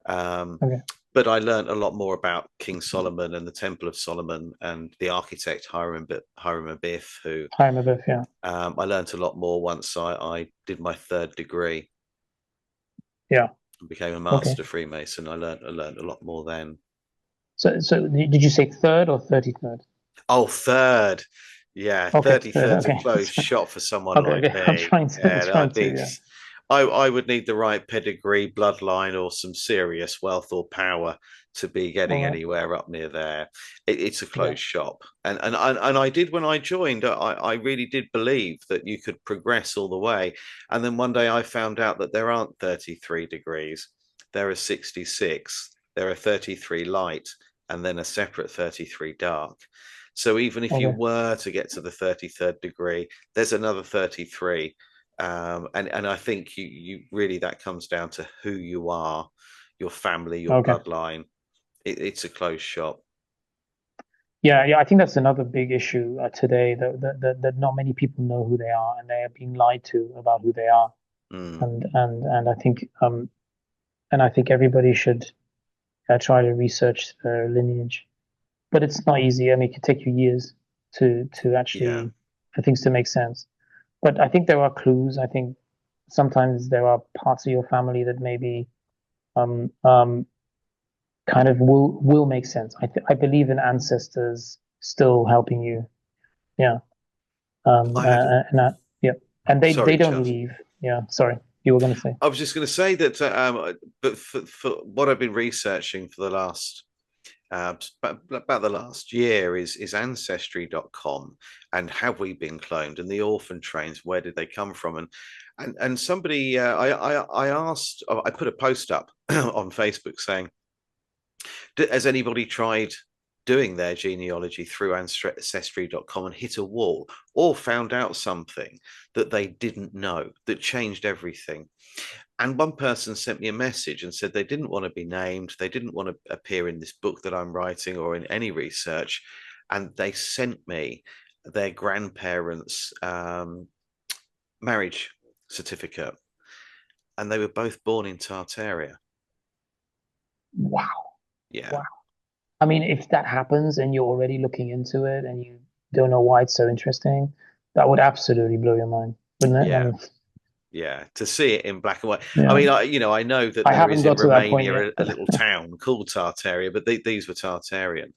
[SPEAKER 2] Um,
[SPEAKER 1] okay,
[SPEAKER 2] but I learned a lot more about King Solomon and the Temple of Solomon and the architect Hiram Abiff, who
[SPEAKER 1] time of birth, yeah,
[SPEAKER 2] I learned a lot more once I did my third degree
[SPEAKER 1] yeah,
[SPEAKER 2] and became a
[SPEAKER 1] okay.
[SPEAKER 2] master Freemason. I learned a lot more then.
[SPEAKER 1] So did you say third or 33rd?
[SPEAKER 2] Oh, third. Yeah,
[SPEAKER 1] Okay, third.
[SPEAKER 2] 33rd's a
[SPEAKER 1] Okay,
[SPEAKER 2] close shot for someone
[SPEAKER 1] okay,
[SPEAKER 2] like
[SPEAKER 1] okay. I'm
[SPEAKER 2] me.
[SPEAKER 1] trying to,
[SPEAKER 2] Yeah,
[SPEAKER 1] trying to, yeah.
[SPEAKER 2] I would need the right pedigree, bloodline, or some serious wealth or power to be
[SPEAKER 1] All
[SPEAKER 2] getting
[SPEAKER 1] right.
[SPEAKER 2] anywhere up near there. It's a
[SPEAKER 1] Yeah.
[SPEAKER 2] closed shop. And I did when I joined, I really did believe that you could progress all the way. And then one day I found out that there aren't 33 degrees. There are 66. There are 33 light and then a separate 33 dark. So even if you
[SPEAKER 1] Okay.
[SPEAKER 2] were to get to the 33rd degree, there's another 33. And I think you really, that comes down to who you are, your family, your
[SPEAKER 1] Okay.
[SPEAKER 2] bloodline. It's a closed shop.
[SPEAKER 1] Yeah, yeah. I think that's another big issue today that not many people know who they are, and they are being lied to about who they are.
[SPEAKER 2] Mm,
[SPEAKER 1] And I think everybody should try to research their lineage. But it's not easy. I mean, it can take you years to
[SPEAKER 2] yeah,
[SPEAKER 1] actually for things to make sense. But I think there are clues. I think sometimes there are parts of your family that maybe um, um, kind of will make sense. I believe in ancestors still helping you. Yeah.
[SPEAKER 2] I had.
[SPEAKER 1] And yeah, and they
[SPEAKER 2] Sorry,
[SPEAKER 1] don't
[SPEAKER 2] Charles.
[SPEAKER 1] leave. Yeah. Sorry, you were going to say.
[SPEAKER 2] I was just going to say that, but for what I've been researching for the last about the last year is ancestry.com and have we been cloned and the orphan trains, where did they come from? And somebody I asked, I put a post up on Facebook saying, has anybody tried doing their genealogy through ancestry.com and hit a wall or found out something that they didn't know that changed everything? And one person sent me a message and said they didn't want to be named, they didn't want to appear in this book that I'm writing or in any research, and they sent me their grandparents' marriage certificate, and they were both born in Tartaria.
[SPEAKER 1] Wow.
[SPEAKER 2] Yeah,
[SPEAKER 1] Wow. I mean, if that happens and you're already looking into it and you don't know why it's so interesting, that would absolutely blow your mind, wouldn't it? I
[SPEAKER 2] yeah,
[SPEAKER 1] mean,
[SPEAKER 2] yeah. To see it in black and white. I
[SPEAKER 1] yeah.
[SPEAKER 2] mean, I know that
[SPEAKER 1] I
[SPEAKER 2] there
[SPEAKER 1] haven't
[SPEAKER 2] is in
[SPEAKER 1] got to that point yet,
[SPEAKER 2] Romania a
[SPEAKER 1] but
[SPEAKER 2] little town called Tartaria, but these were Tartarian.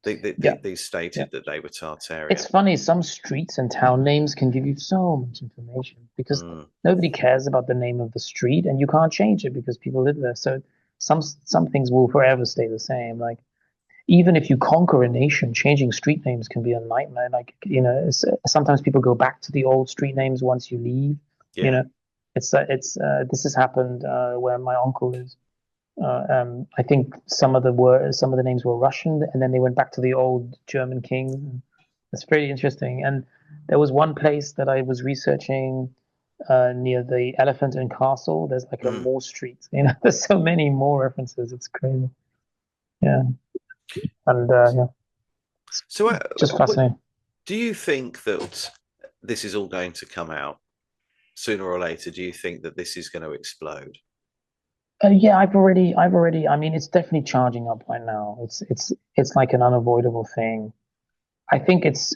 [SPEAKER 1] yeah,
[SPEAKER 2] These
[SPEAKER 1] yeah.
[SPEAKER 2] stated that they were
[SPEAKER 1] It's
[SPEAKER 2] Tartarian.
[SPEAKER 1] funny, some streets and town names can give you so much information because
[SPEAKER 2] Mm,
[SPEAKER 1] nobody cares about the name of the street and you can't change it because people live there. So some things will forever stay the same. Like even if you conquer a nation, changing street names can be a nightmare. Like, sometimes people go back to the old street names once you leave, you
[SPEAKER 2] yeah.
[SPEAKER 1] know. This has happened where my uncle is. I think some of the names were Russian, and then they went back to the old German kings. It's pretty interesting. And there was one place that I was researching near the Elephant and Castle. There's like a
[SPEAKER 2] Mm.
[SPEAKER 1] Moore Street. There's so many more references. It's crazy. Yeah, and yeah,
[SPEAKER 2] So,
[SPEAKER 1] just
[SPEAKER 2] what
[SPEAKER 1] fascinating.
[SPEAKER 2] do you think that this is all going to come out sooner or later? Do you think that this is going to explode?
[SPEAKER 1] Yeah, I've already. I mean, it's definitely charging up right now. It's like an unavoidable thing. I think it's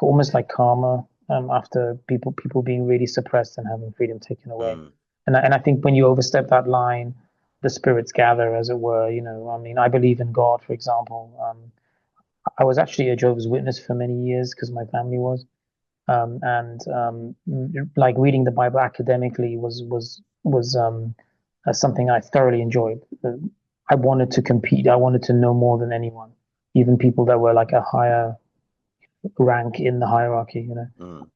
[SPEAKER 1] almost like karma after people being really suppressed and having freedom taken away.
[SPEAKER 2] Mm.
[SPEAKER 1] And I think when you overstep that line, the spirits gather, as it were. I mean, I believe in God, for example. I was actually a Jehovah's Witness for many years because my family was, and like reading the Bible academically was something I thoroughly enjoyed. I wanted to compete. I wanted to know more than anyone, even people that were like a higher rank in the hierarchy.
[SPEAKER 2] Mm.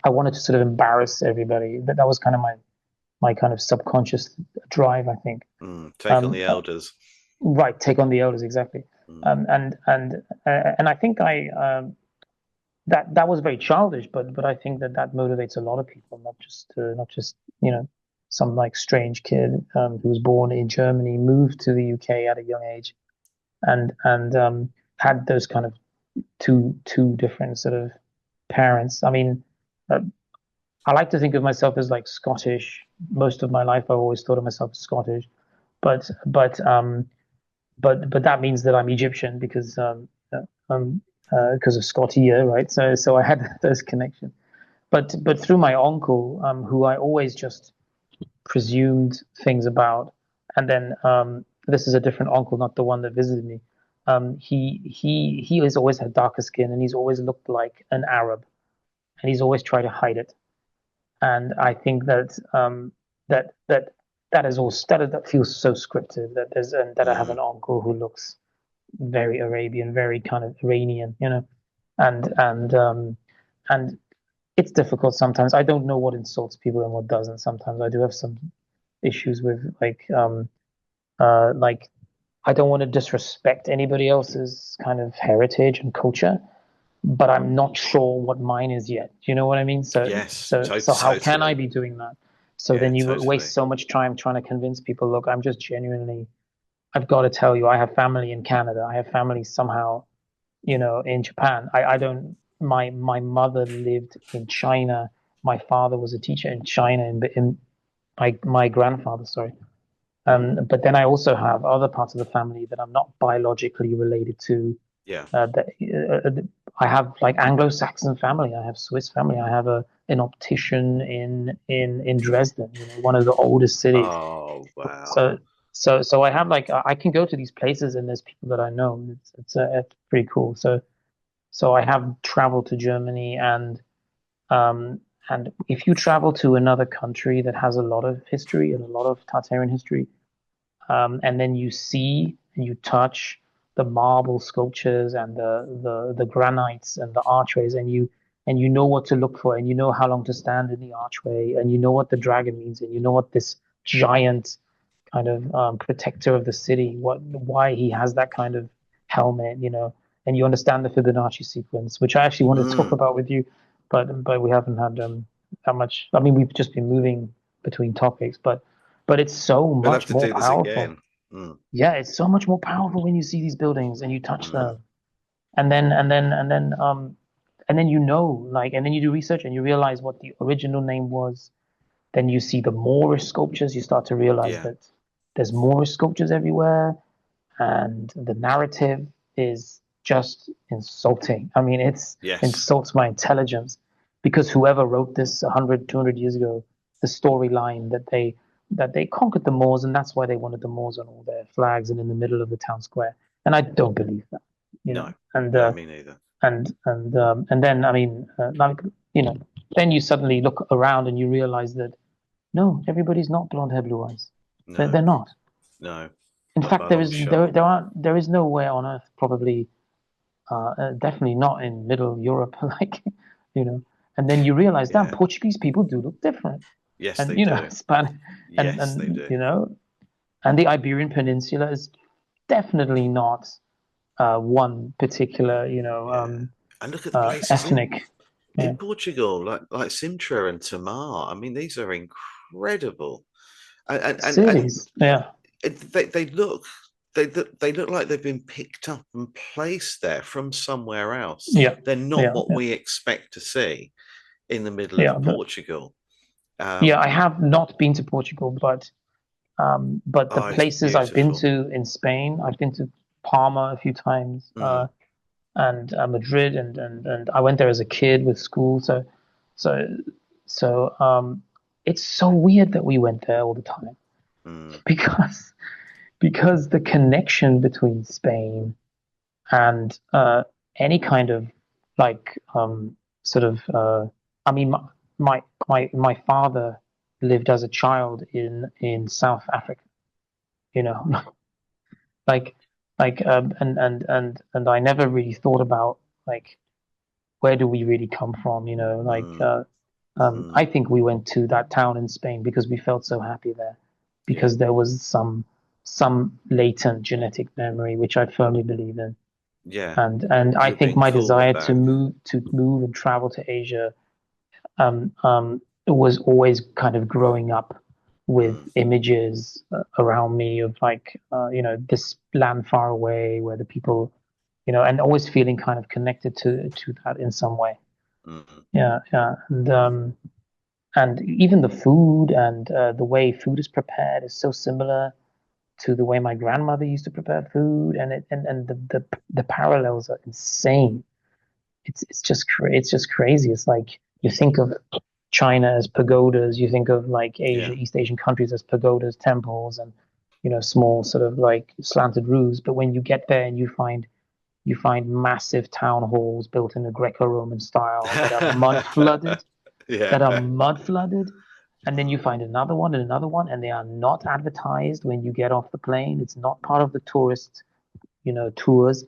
[SPEAKER 1] I wanted to sort of embarrass everybody. That was kind of my kind of subconscious drive, I think.
[SPEAKER 2] Mm. Take on
[SPEAKER 1] Um,
[SPEAKER 2] the
[SPEAKER 1] uh,
[SPEAKER 2] elders.
[SPEAKER 1] right, take on the elders exactly.
[SPEAKER 2] Mm.
[SPEAKER 1] And I think that was very childish, but I think that motivates a lot of people, not just some like strange kid who was born in Germany, moved to the UK at a young age, and had those kind of two different sort of parents. I mean, uh, I like to think of myself as like Scottish. Most of my life, I've always thought of myself as Scottish, but that means that I'm Egyptian because of Scotia, right? So I had those connections. But through my uncle, who I always just presumed things about, and then this is a different uncle, not the one that visited me. He has always had darker skin, and he's always looked like an Arab, and he's always tried to hide it. And I think that that is all that feels so scripted that I have
[SPEAKER 2] Mm.
[SPEAKER 1] an uncle who looks very Arabian, very kind of Iranian, and and um, and it's difficult sometimes. I don't know what insults people and what doesn't. Sometimes I do have some issues with like I don't want to disrespect anybody else's kind of heritage and culture, but I'm not sure what mine is yet. Do you know what I mean? So
[SPEAKER 2] Yes,
[SPEAKER 1] so how can I
[SPEAKER 2] totally.
[SPEAKER 1] be doing that? So
[SPEAKER 2] Yeah,
[SPEAKER 1] then you waste
[SPEAKER 2] totally.
[SPEAKER 1] so much time trying to convince people, look, I'm just genuinely, I've got to tell you, I have family in Canada. I have family somehow, in Japan. I don't, my mother lived in China. My father was a teacher in China, in my grandfather, sorry. But then I also have other parts of the family that I'm not biologically related to.
[SPEAKER 2] Yeah.
[SPEAKER 1] That I have like Anglo-Saxon family. I have Swiss family. I have an optician in Dresden, one of the oldest cities.
[SPEAKER 2] Oh, wow.
[SPEAKER 1] So so I have like I can go to these places and there's people that I know. It's pretty cool. So I have traveled to Germany um and if you travel to another country that has a lot of history and a lot of Tartarian history, and then you see and you touch the marble sculptures and the granites and the archways, and you know what to look for, and you know how long to stand in the archway, and you know what the dragon means, and you know what this giant kind of protector of the city, why he has that kind of helmet, and you understand the Fibonacci sequence, which I actually wanted to talk
[SPEAKER 2] Mm.
[SPEAKER 1] about with you, but we haven't had that much. I mean, we've just been moving between topics, but it's so
[SPEAKER 2] We'll have
[SPEAKER 1] much
[SPEAKER 2] to
[SPEAKER 1] more
[SPEAKER 2] do this
[SPEAKER 1] powerful.
[SPEAKER 2] again. Mm.
[SPEAKER 1] Yeah, it's so much more powerful when you see these buildings and you touch
[SPEAKER 2] Mm.
[SPEAKER 1] them, and then and then you do research and you realize what the original name was. Then you see the Moorish sculptures. You start to realize
[SPEAKER 2] Yeah.
[SPEAKER 1] that there's Moorish sculptures everywhere, and the narrative is just insulting. I mean, it's
[SPEAKER 2] Yes.
[SPEAKER 1] insults my intelligence because whoever wrote this 100, 200 years ago, the storyline that they conquered the Moors, and that's why they wanted the Moors on all their flags and in the middle of the town square. And I don't believe that, you know.
[SPEAKER 2] No.
[SPEAKER 1] And
[SPEAKER 2] No, me neither.
[SPEAKER 1] and then I mean, like then you suddenly look around and you realize that no, everybody's not blonde hair, blue eyes. They're
[SPEAKER 2] No.
[SPEAKER 1] not.
[SPEAKER 2] No.
[SPEAKER 1] In
[SPEAKER 2] Not
[SPEAKER 1] fact,
[SPEAKER 2] by a long shot.
[SPEAKER 1] there is nowhere on earth, probably, definitely not in Middle Europe, like, you know. And then you realize that
[SPEAKER 2] Yeah.
[SPEAKER 1] Portuguese people do look different,
[SPEAKER 2] Yes,
[SPEAKER 1] and
[SPEAKER 2] they do.
[SPEAKER 1] Spanish, and
[SPEAKER 2] Yes, they do.
[SPEAKER 1] And the Iberian Peninsula is definitely not one particular,
[SPEAKER 2] Yeah. And look at the places
[SPEAKER 1] ethnic.
[SPEAKER 2] in
[SPEAKER 1] Yeah,
[SPEAKER 2] Portugal, like Sintra and Tamar. I mean, these are incredible, and
[SPEAKER 1] cities. Yeah,
[SPEAKER 2] they look they look like they've been picked up and placed there from somewhere else.
[SPEAKER 1] yeah,
[SPEAKER 2] They're not
[SPEAKER 1] yeah,
[SPEAKER 2] what
[SPEAKER 1] yeah,
[SPEAKER 2] we expect to see in the middle
[SPEAKER 1] yeah.
[SPEAKER 2] of Portugal.
[SPEAKER 1] Yeah,
[SPEAKER 2] Um,
[SPEAKER 1] I have not been to Portugal, but the
[SPEAKER 2] oh, it's
[SPEAKER 1] places I've been
[SPEAKER 2] beautiful.
[SPEAKER 1] to in Spain, I've been to Palma a few times,
[SPEAKER 2] Mm,
[SPEAKER 1] and Madrid, and I went there as a kid with school. So, so it's so weird that we went there all the time
[SPEAKER 2] mm,
[SPEAKER 1] because because the connection between Spain and any kind of like sort of I mean my father lived as a child in South Africa, you know, like and I never really thought about like where do we really come from,
[SPEAKER 2] mm,
[SPEAKER 1] I
[SPEAKER 2] mm,
[SPEAKER 1] think we went to that town in Spain because we felt so happy there,
[SPEAKER 2] yeah,
[SPEAKER 1] because there was some latent genetic memory which I firmly believe in.
[SPEAKER 2] yeah.
[SPEAKER 1] And I
[SPEAKER 2] You were
[SPEAKER 1] think
[SPEAKER 2] being
[SPEAKER 1] my
[SPEAKER 2] called
[SPEAKER 1] desire
[SPEAKER 2] back.
[SPEAKER 1] to move and travel to Asia was always kind of growing up with
[SPEAKER 2] Mm,
[SPEAKER 1] images around me of like this land far away where the people, and always feeling kind of connected to that in some way.
[SPEAKER 2] mm,
[SPEAKER 1] Yeah, yeah, and even the food and the way food is prepared is so similar to the way my grandmother used to prepare food, and the parallels are insane. It's just crazy. It's like you think of China as pagodas, you think of like
[SPEAKER 2] yeah,
[SPEAKER 1] East Asian countries as pagodas, temples, and small sort of like slanted roofs. But when you get there and you find massive town halls built in a Greco-Roman style that are
[SPEAKER 2] yeah.
[SPEAKER 1] mud flooded, and then you
[SPEAKER 2] Mm,
[SPEAKER 1] find another one and another one, and they are not advertised when you get off the plane. It's not part of the tourist, tours.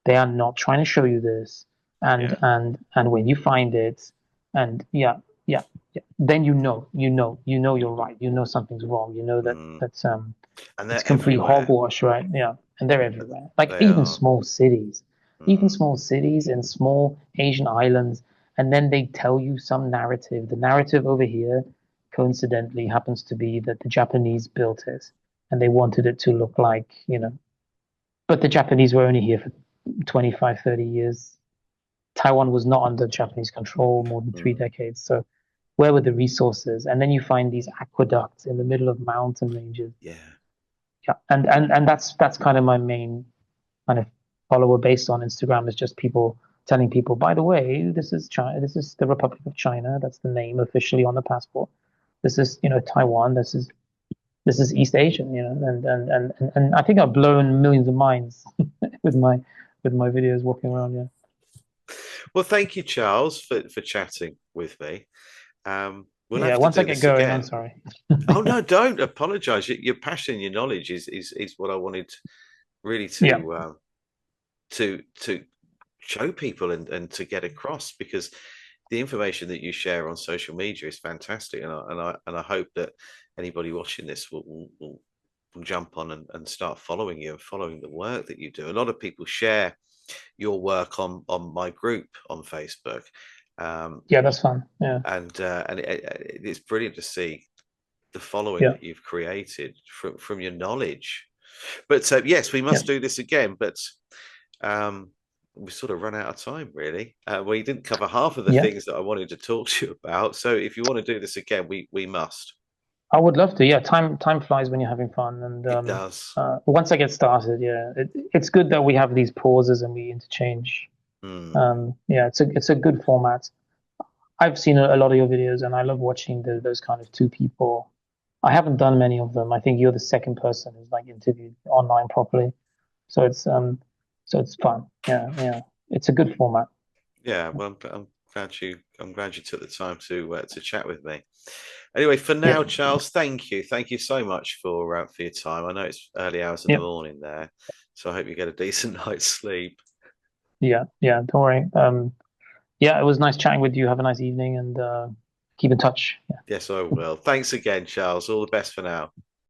[SPEAKER 1] They are not trying to show you this, and
[SPEAKER 2] yeah.
[SPEAKER 1] and when you find it, and yeah, yeah, then you know you're right. You know something's wrong. You know that
[SPEAKER 2] Mm.
[SPEAKER 1] that's
[SPEAKER 2] And
[SPEAKER 1] it's
[SPEAKER 2] they're
[SPEAKER 1] complete
[SPEAKER 2] everywhere.
[SPEAKER 1] hogwash, right? Yeah, and they're everywhere. Like
[SPEAKER 2] They
[SPEAKER 1] even
[SPEAKER 2] are.
[SPEAKER 1] small cities, even
[SPEAKER 2] Mm,
[SPEAKER 1] small cities and small Asian islands, and then they tell you some narrative. The narrative over here, coincidentally, happens to be that the Japanese built it, and they wanted it to look like, but the Japanese were only here for 25, 30 years. Taiwan was not under Japanese control more than three
[SPEAKER 2] mm,
[SPEAKER 1] decades. So where were the resources? And then you find these aqueducts in the middle of mountain ranges.
[SPEAKER 2] yeah.
[SPEAKER 1] Yeah, and that's kind of my main kind of follower base on Instagram, is just people telling people, by the way, this is China, this is the Republic of China. That's the name officially on the passport. This is, Taiwan. This is East Asian, and I think I've blown millions of minds with my videos walking around. Yeah.
[SPEAKER 2] Well, thank you, Charles, for chatting with me. We'll
[SPEAKER 1] Yeah.
[SPEAKER 2] have to
[SPEAKER 1] Once I
[SPEAKER 2] do
[SPEAKER 1] get
[SPEAKER 2] this
[SPEAKER 1] going, I'm
[SPEAKER 2] again.
[SPEAKER 1] sorry.
[SPEAKER 2] Oh no, don't apologize. Your passion, your knowledge is what I wanted really
[SPEAKER 1] Yeah.
[SPEAKER 2] to show people and to get across, because the information that you share on social media is fantastic, and I hope that anybody watching this will jump on and start following you and following the work that you do. A lot of people share your work on my group on Facebook, um,
[SPEAKER 1] Yeah. That's fun. Yeah.
[SPEAKER 2] and it's brilliant to see the following
[SPEAKER 1] Yeah.
[SPEAKER 2] that you've created from your knowledge. But yes, we
[SPEAKER 1] Yeah.
[SPEAKER 2] must do this again. But um, we sort of run out of time, really. We didn't cover half of the
[SPEAKER 1] Yeah.
[SPEAKER 2] things that I wanted to talk to you about. So if you want to do this again, we must.
[SPEAKER 1] I would love to. Yeah. Time flies when you're having fun, and
[SPEAKER 2] It does.
[SPEAKER 1] once I get started, yeah, it's good that we have these pauses and we interchange.
[SPEAKER 2] Mm,
[SPEAKER 1] Yeah. It's a good format. I've seen a lot of your videos, and I love watching those kind of two people. I haven't done many of them. I think you're the second person who's like interviewed online properly. So it's fun. Yeah, yeah. It's a good format.
[SPEAKER 2] yeah. Well, I'm glad you took the time to chat with me. Anyway, for
[SPEAKER 1] Yeah,
[SPEAKER 2] now, Charles, thank you so much for your time. I know it's early hours in the
[SPEAKER 1] yeah,
[SPEAKER 2] morning there, so I hope you get a decent night's sleep.
[SPEAKER 1] yeah, yeah. Don't worry. Yeah, it was nice chatting with you. Have a nice evening, and keep in touch. Yeah,
[SPEAKER 2] Yes, I will. Thanks again, Charles. All the best for now.